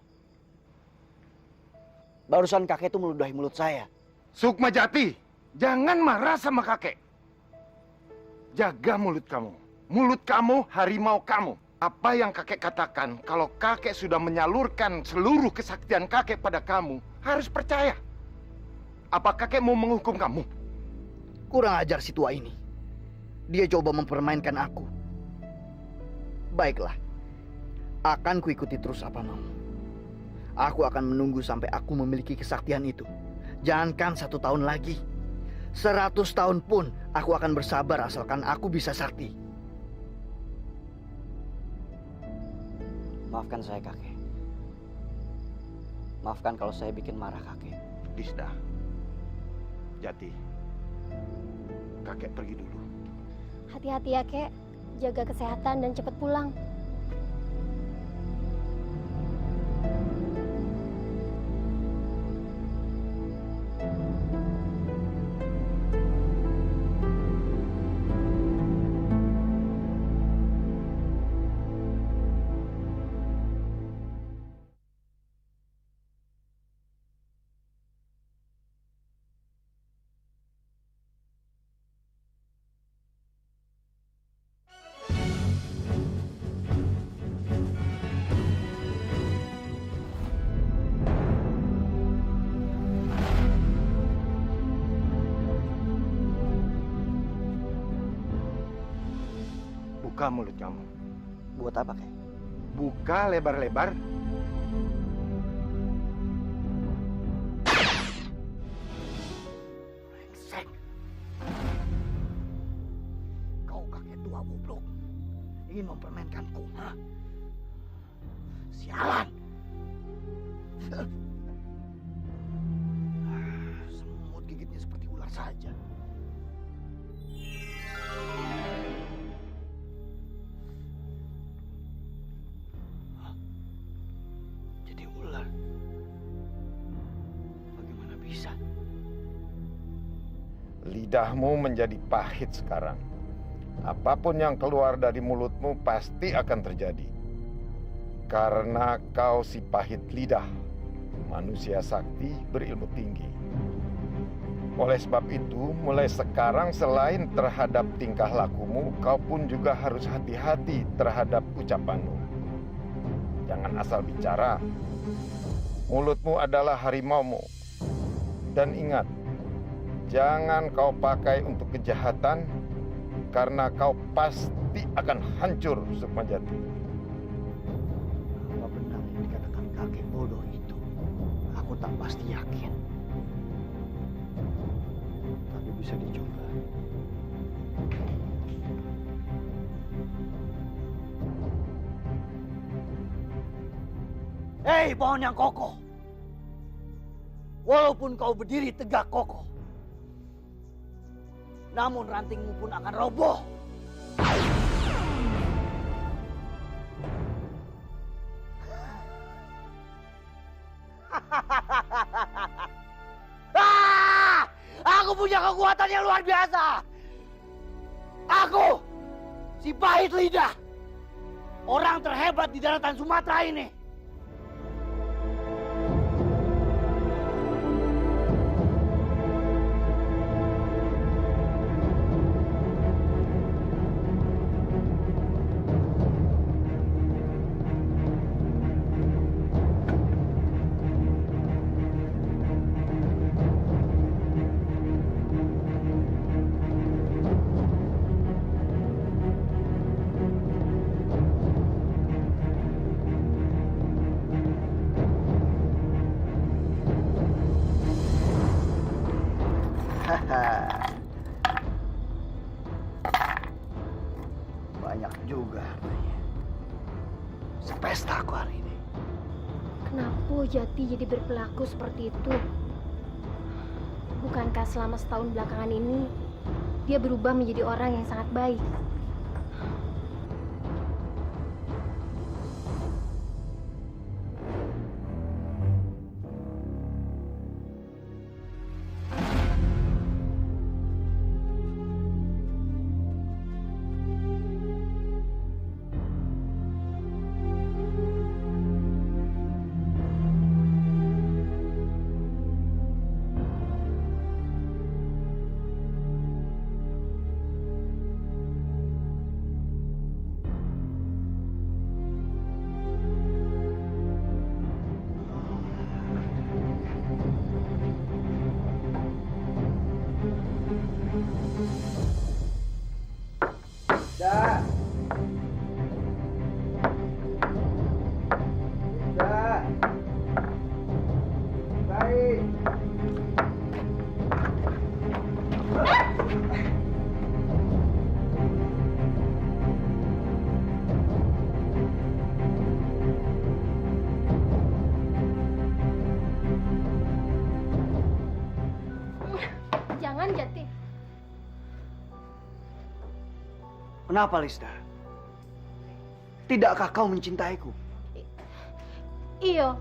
Barusan kakek itu meludahi mulut saya. Sukmajati, jangan marah sama kakek. Jaga mulut kamu. Mulut kamu, harimau kamu. Apa yang kakek katakan, kalau kakek sudah menyalurkan seluruh kesaktian kakek pada kamu, harus percaya. Apa kakek mau menghukum kamu? Kurang ajar si tua ini. Dia coba mempermainkan aku. Baiklah. Akan kuikuti terus apa mau. Aku akan menunggu sampai aku memiliki kesaktian itu. Jangankan 1 tahun lagi. 100 tahun pun aku akan bersabar asalkan aku bisa sakti. Maafkan saya, kakek. Maafkan kalau saya bikin marah kakek. Lisda, Jati, kakek pergi dulu. Hati-hati ya, Kek. Jaga kesehatan dan cepat pulang. Buka mulut kamu. Buat apa, Kek? Buka lebar-lebar. Brengsek. Kau kakek tua goblok. Ingin mempermainkanku, ha? Sialan. Semut gigitnya seperti ular saja. Jadi ular. lidahmu menjadi pahit sekarang. Apapun yang keluar dari mulutmu pasti akan terjadi. Karena kau si pahit lidah, manusia sakti berilmu tinggi. Oleh sebab itu, mulai sekarang selain terhadap tingkah lakumu, kau pun juga harus hati-hati terhadap ucapanmu. Jangan asal bicara. Mulutmu adalah harimaumu. Dan ingat, jangan kau pakai untuk kejahatan, karena kau pasti akan hancur, Sukmajati. Apa benar yang dikatakan kakek bodoh itu? Aku tak pasti yakin. Tapi bisa dicoba. Hei, pohon yang kokoh. Walaupun kau berdiri tegak kokoh, namun rantingmu pun akan roboh. Aku punya kekuatan yang luar biasa. Aku, si pahit lidah, orang terhebat di daratan Sumatera ini. Banyak juga hartanya. Sepesta aku hari ini. Kenapa Jati jadi berperilaku seperti itu? Bukankah selama setahun belakangan ini dia berubah menjadi orang yang sangat baik? Jangan, Jati. Kenapa, Lisda? Tidakkah kau mencintaiku? Iyo,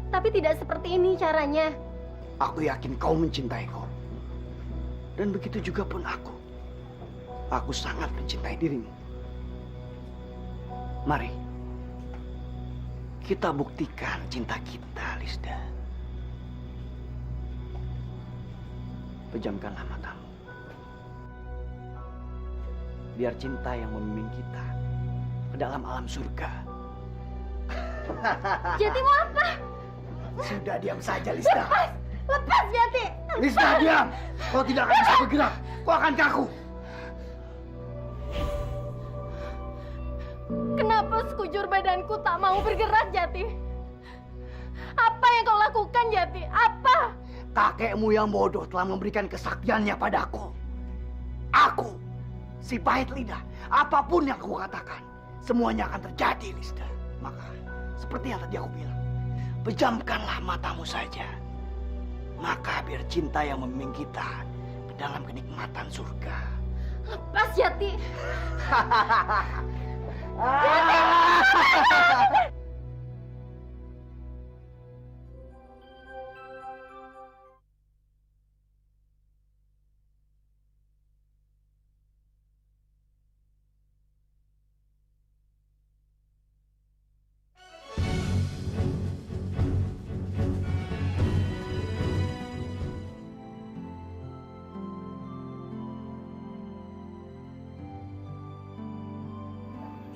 tapi tidak seperti ini caranya. Aku yakin kau mencintaiku. Dan begitu juga pun aku. Aku sangat mencintai dirimu. Mari, kita buktikan cinta kita, Lisda. Pejamkanlah matamu. Biar cinta yang membimbing kita ke dalam alam surga. Jati mau apa? Sudah diam saja, Lisda. Lepas! Lepas, Jati! Lisda, diam! Kau tidak akan bisa bergerak. Kau akan kaku. Kenapa sekujur badanku tak mau bergerak, Jati? Apa yang kau lakukan, Jati? Apa? Kakekmu yang bodoh telah memberikan kesaktiannya padaku. Aku, si pahit lidah, apapun yang kau katakan, semuanya akan terjadi, Lisda. Maka, seperti yang tadi aku bilang, pejamkanlah matamu saja. Maka biar cinta yang membimbing kita ke dalam kenikmatan surga. Lepas, Jati!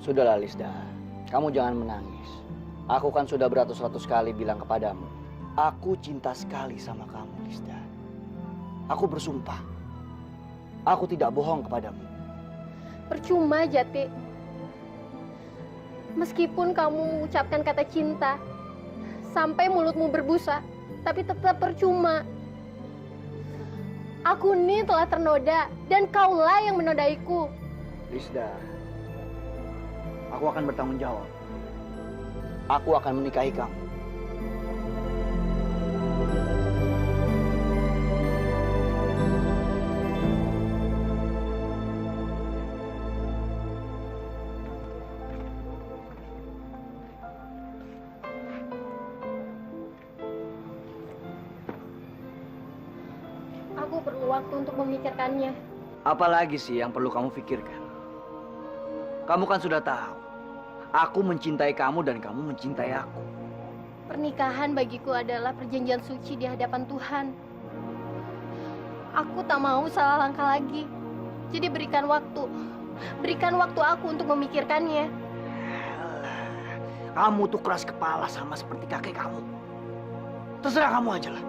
Sudahlah Lisda, kamu jangan menangis. Aku kan sudah beratus-ratus kali bilang kepadamu, aku cinta sekali sama kamu, Lisda. Aku bersumpah, aku tidak bohong kepadamu. Percuma, Jati. Meskipun kamu mengucapkan kata cinta, sampai mulutmu berbusa, tapi tetap percuma. Aku ini telah ternoda, dan kaulah yang menodaiku. Lisda, aku akan bertanggung jawab. Aku akan menikahi kamu. Aku perlu waktu untuk memikirkannya. Apalagi sih yang perlu kamu pikirkan? Kamu kan sudah tahu, aku mencintai kamu dan kamu mencintai aku. Pernikahan bagiku adalah perjanjian suci di hadapan Tuhan. Aku tak mau salah langkah lagi. Jadi berikan waktu. Berikan waktu aku untuk memikirkannya. Kamu tuh keras kepala sama seperti kakek kamu. Terserah kamu aja lah.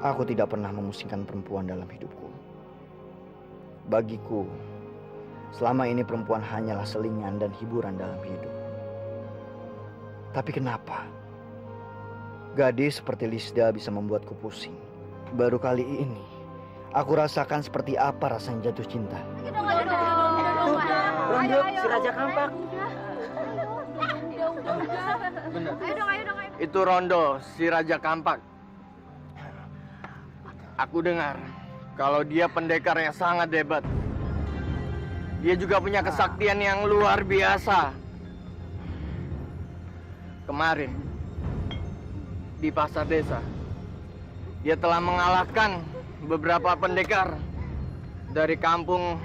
Aku tidak pernah memusingkan perempuan dalam hidupku. Bagiku, selama ini perempuan hanyalah selingan dan hiburan dalam hidup. Tapi kenapa gadis seperti Lisda bisa membuatku pusing? Baru kali ini, aku rasakan seperti apa rasanya jatuh cinta. Rondo, si Raja Kampak. Itu Rondo, si Raja Kampak. Aku dengar kalau dia pendekar yang sangat hebat. Dia juga punya kesaktian yang luar biasa. Kemarin di pasar desa, dia telah mengalahkan beberapa pendekar dari kampung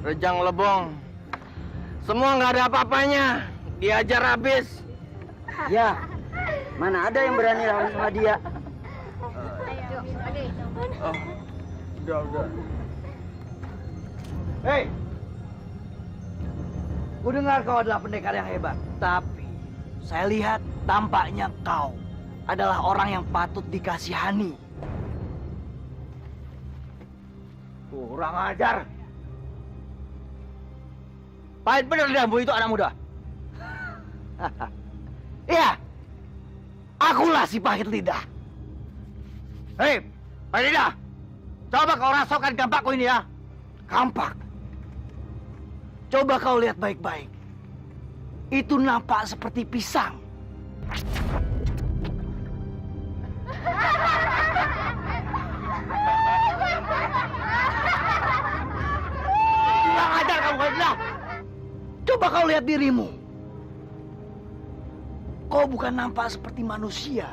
Rejang Lebong. Semua nggak ada apa-apanya, diajar habis. Ya, mana ada yang berani lawan sama dia? Oh, udah. Hei, ku dengar kau adalah pendekar yang hebat. Tapi saya lihat tampaknya kau adalah orang yang patut dikasihani. Kurang ajar. Pahit benar lidahmu itu, anak muda. Iya, akulah si pahit lidah. Hei, pahit lidah, coba kau rasakan kampakku ini ya. Kampak. Coba kau lihat baik-baik. Itu nampak seperti pisang. Kurang ajar kamu, pahit lidah. Coba kau lihat dirimu. Kau bukan nampak seperti manusia,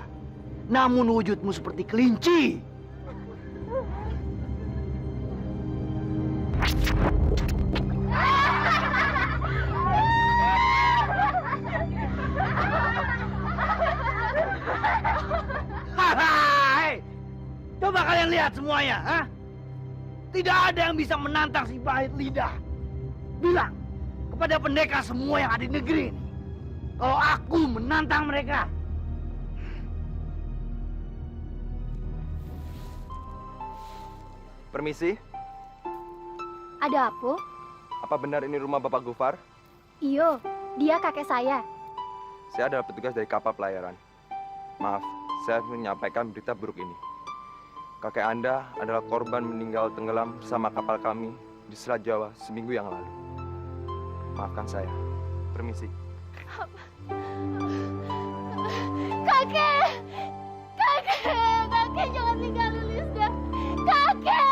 namun wujudmu seperti kelinci. Hai, coba kalian lihat semuanya, ha? Tidak ada yang bisa menantang si pahit lidah. Bilang kepada pendekar semua yang ada di negeri ini, kalau aku menantang mereka. Permisi, Ada apa? apa benar ini rumah Bapak Gufar? Iyo, dia kakek saya. Saya adalah petugas dari kapal pelayaran. Maaf, saya menyampaikan berita buruk ini. Kakek Anda adalah korban meninggal tenggelam bersama kapal kami di Selat Jawa seminggu yang lalu. Maafkan saya. Permisi. Kakek! Kakek jangan tinggalin Lisda. Kakek!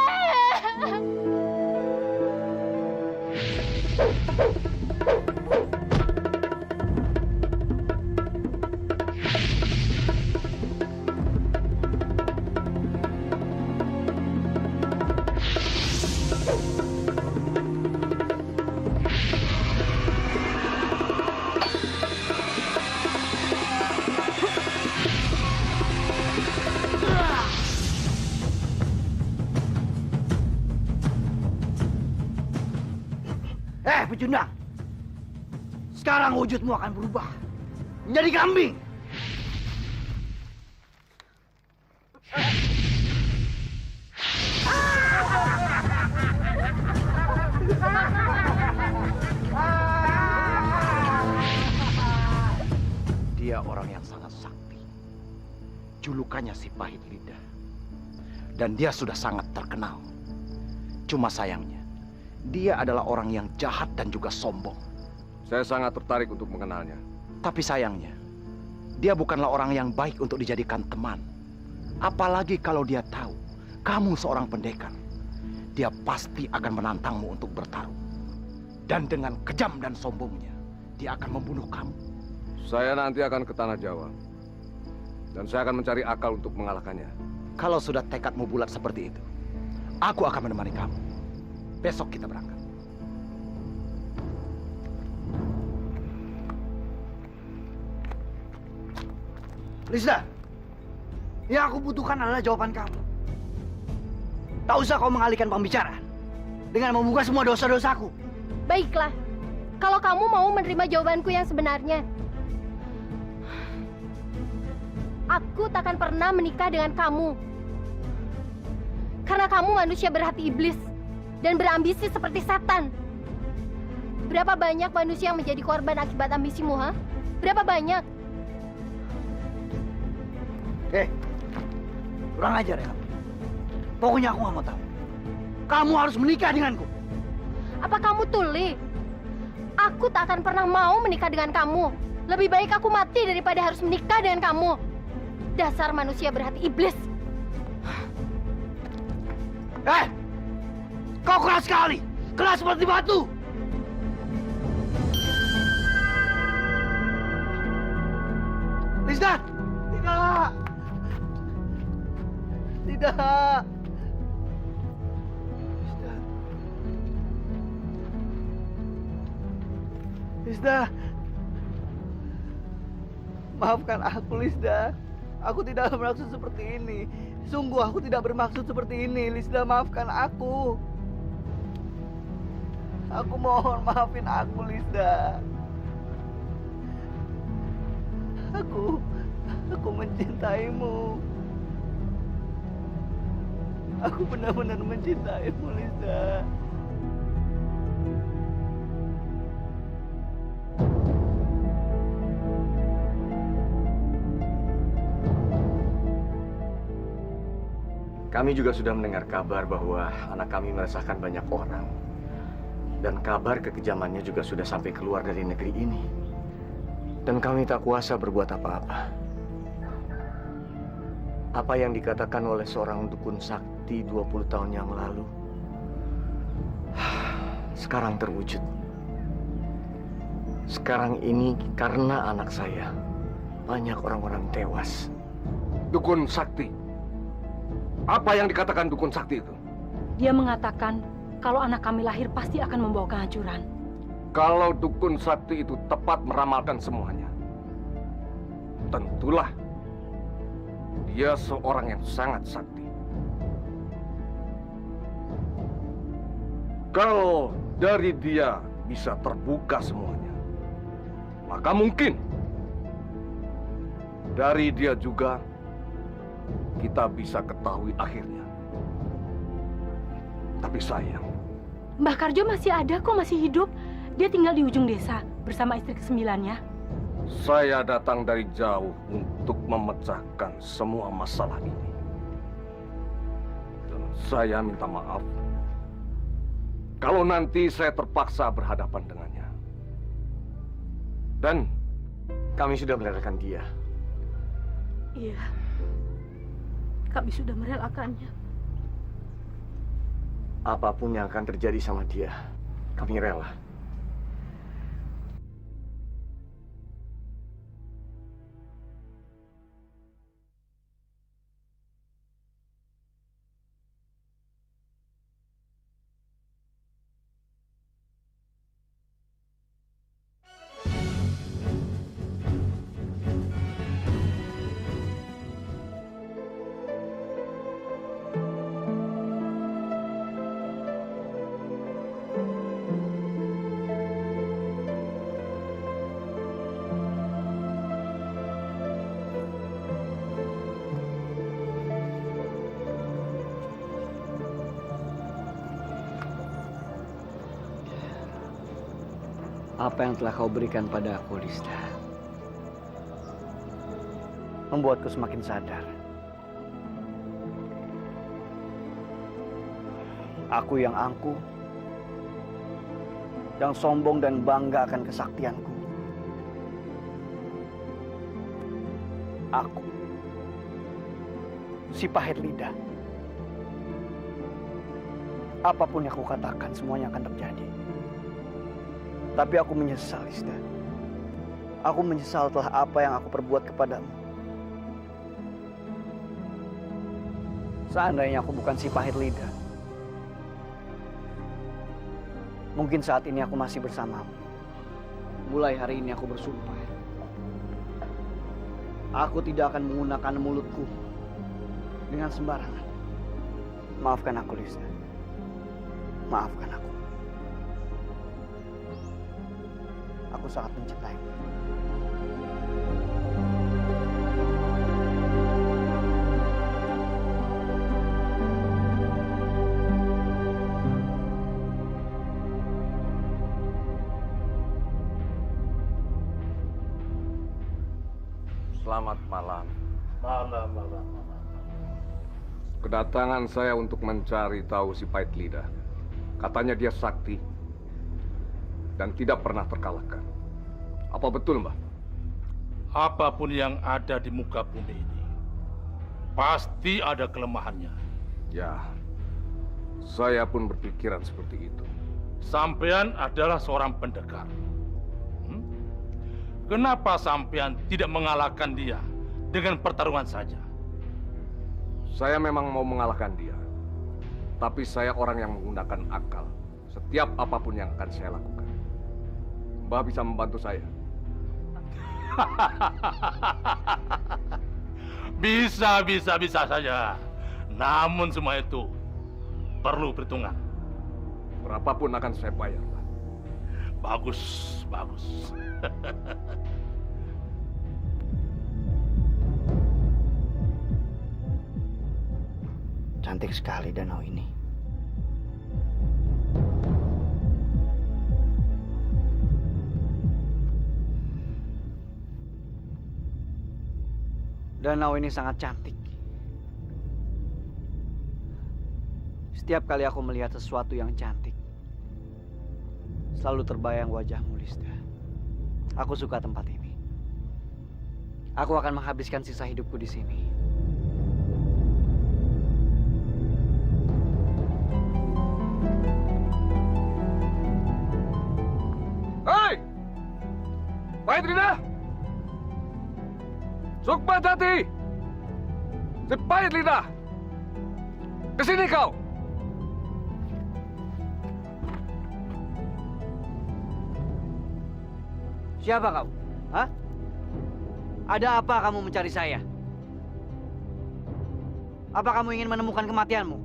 pecundang. Sekarang wujudmu akan berubah menjadi kambing. Dia orang yang sangat sakti. Julukannya si Pahit Lidah. Dan dia sudah sangat terkenal. Cuma sayangnya, dia adalah orang yang jahat dan juga sombong. Saya sangat tertarik untuk mengenalnya. Tapi sayangnya, dia bukanlah orang yang baik untuk dijadikan teman. Apalagi kalau dia tahu kamu seorang pendekar. Dia pasti akan menantangmu untuk bertarung. Dan dengan kejam dan sombongnya, dia akan membunuh kamu. Saya nanti akan ke Tanah Jawa. Dan saya akan mencari akal untuk mengalahkannya. Kalau sudah tekadmu bulat seperti itu, aku akan menemani kamu. Besok kita berangkat. Lisda, yang aku butuhkan adalah jawaban kamu. Tak usah kau mengalihkan pembicaraan dengan membuka semua dosa-dosaku. Baiklah, kalau kamu mau menerima jawabanku yang sebenarnya. Aku takkan pernah menikah dengan kamu. Karena kamu manusia berhati iblis dan berambisi seperti setan. Berapa banyak manusia yang menjadi korban akibat ambisimu, ha? Berapa banyak? Kurang ajar ya kamu. Pokoknya aku nggak mau tahu. Kamu harus menikah denganku. Apa kamu tuli? Aku tak akan pernah mau menikah dengan kamu. Lebih baik aku mati daripada harus menikah dengan kamu. Dasar manusia berhati iblis. Kau keras sekali. Keras seperti batu. Lisda! Tidak! Tidak! Lisda! Maafkan aku, Lisda. Aku tidak bermaksud seperti ini. Sungguh aku tidak bermaksud seperti ini. Lisda, maafkan aku. Aku mohon maafin aku, Lisda. Aku mencintaimu. Aku benar-benar mencintaimu, Lisda. Kami juga sudah mendengar kabar bahwa anak kami meresahkan banyak orang. Dan kabar kekejamannya juga sudah sampai keluar dari negeri ini. Dan kami tak kuasa berbuat apa-apa. Apa yang dikatakan oleh seorang dukun sakti 20 tahun yang lalu, sekarang terwujud. Sekarang ini karena anak saya, banyak orang-orang tewas. Dukun sakti? Apa yang dikatakan dukun sakti itu? Dia mengatakan kalau anak kami lahir pasti akan membawa kehancuran. Kalau dukun sakti itu tepat meramalkan semuanya, tentulah dia seorang yang sangat sakti. Kalau dari dia bisa terbuka semuanya, maka mungkin dari dia juga kita bisa ketahui akhirnya. Tapi sayang, Mbah Karjo masih ada kok, masih hidup. Dia tinggal di ujung desa bersama istri ke-9-nya. saya datang dari jauh untuk memecahkan semua masalah ini. Dan saya minta maaf kalau nanti saya terpaksa berhadapan dengannya. Dan kami sudah merelakan dia. Iya, kami sudah merelakannya. Apapun yang akan terjadi sama dia, kami rela. Apa yang telah kau berikan pada aku, Lista, membuatku semakin sadar. Aku yang angkuh, yang sombong dan bangga akan kesaktianku. Aku, si pahit lidah. Apapun yang aku katakan, semuanya akan terjadi. Tapi aku menyesal, Lista. Aku menyesal telah apa yang aku perbuat kepadamu. Seandainya aku bukan si pahit lidah, mungkin saat ini aku masih bersamamu. Mulai hari ini aku bersumpah, aku tidak akan menggunakan mulutku dengan sembarangan. Maafkan aku, Lista. Maafkan aku. Aku sangat mencintaimu. Selamat malam. Malam. Kedatangan saya untuk mencari tahu si pahit lidah. Katanya dia sakti dan tidak pernah terkalahkan. Apa betul, Mbah? Apapun yang ada di muka bumi ini, pasti ada kelemahannya. Ya, saya pun berpikiran seperti itu. Sampean adalah seorang pendekar. Kenapa sampean tidak mengalahkan dia dengan pertarungan saja? Saya memang mau mengalahkan dia. Tapi saya orang yang menggunakan akal. Setiap apapun yang akan saya lakukan. Mbah bisa membantu saya. Bisa saja. Namun semua itu perlu perhitungan. Berapapun akan saya bayar, Mbah. Bagus. Cantik sekali danau ini. Danau ini sangat cantik. Setiap kali aku melihat sesuatu yang cantik, selalu terbayang wajahmu, Lista. Aku suka tempat ini. Aku akan menghabiskan sisa hidupku di sini. Hei! Pahit lidah! Sukmajati! Si pahit lidah! Kesini kau! Siapa kau? Hah? Ada apa kamu mencari saya? Apa kamu ingin menemukan kematianmu?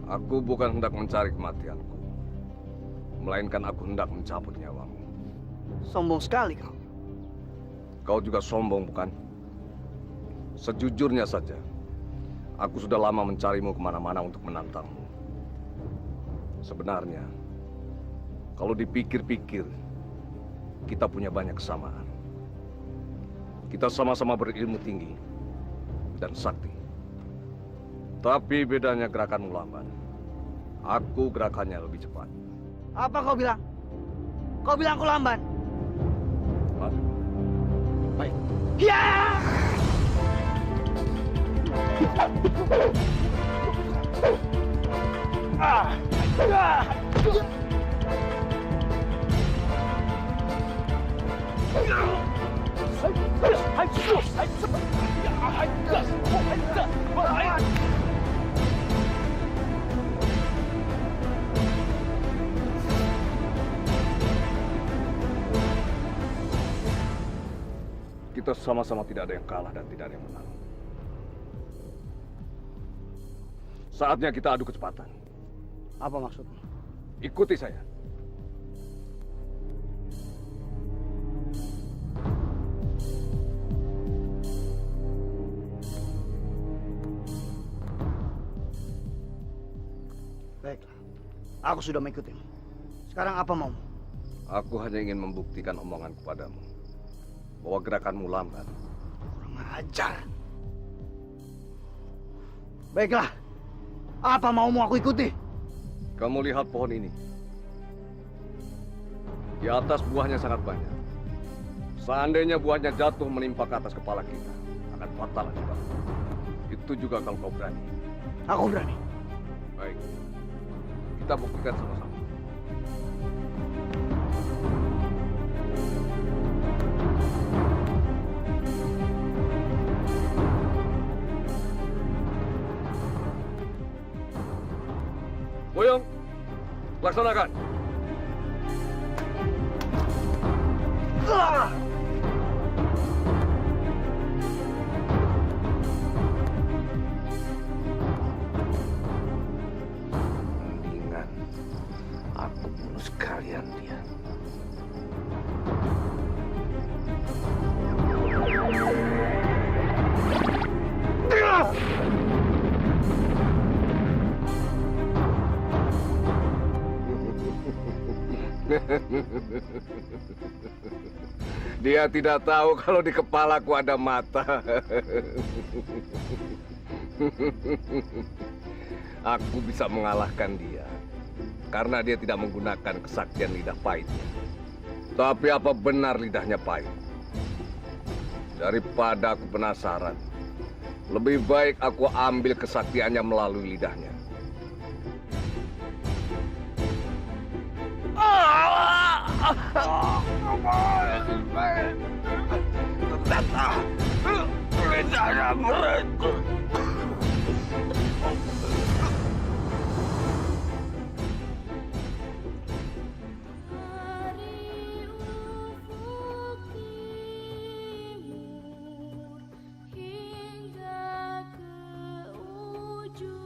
Aku bukan hendak mencari kematianku. Melainkan aku hendak mencabut nyawamu. Sombong sekali kau. Kau juga sombong, bukan? Sejujurnya saja, aku sudah lama mencarimu kemana-mana untuk menantangmu. Sebenarnya, kalau dipikir-pikir, kita punya banyak kesamaan. Kita sama-sama berilmu tinggi dan sakti. Tapi bedanya gerakanmu lamban. Aku gerakannya lebih cepat. Apa kau bilang? Kau bilang aku lamban? Baik. Ya! Kita sama-sama tidak ada yang kalah dan tidak ada yang menang. Saatnya kita adu kecepatan. Apa maksudmu? Ikuti saya. Baiklah. Aku sudah mengikutimu. Sekarang apa maumu? Aku hanya ingin membuktikan omonganku padamu bahwa gerakanmu lambat. Kurang ajar. Baiklah, apa maumu aku ikuti? Kamu lihat pohon ini. Di atas buahnya sangat banyak. Seandainya buahnya jatuh menimpa ke atas kepala kita, akan fatal akibatnya. Itu juga kalau kau berani. Aku berani. Baik, kita buktikan sama-sama. Boyong, laksanakan. Mendingan aku bunuh sekalian dia. Dia tidak tahu kalau di kepalaku ada mata. Aku bisa mengalahkan dia karena dia tidak menggunakan kesaktian lidah pahitnya. Tapi apa benar lidahnya pahit? Daripada aku penasaran, lebih baik aku ambil kesaktiannya melalui lidahnya. Hingga ke ujung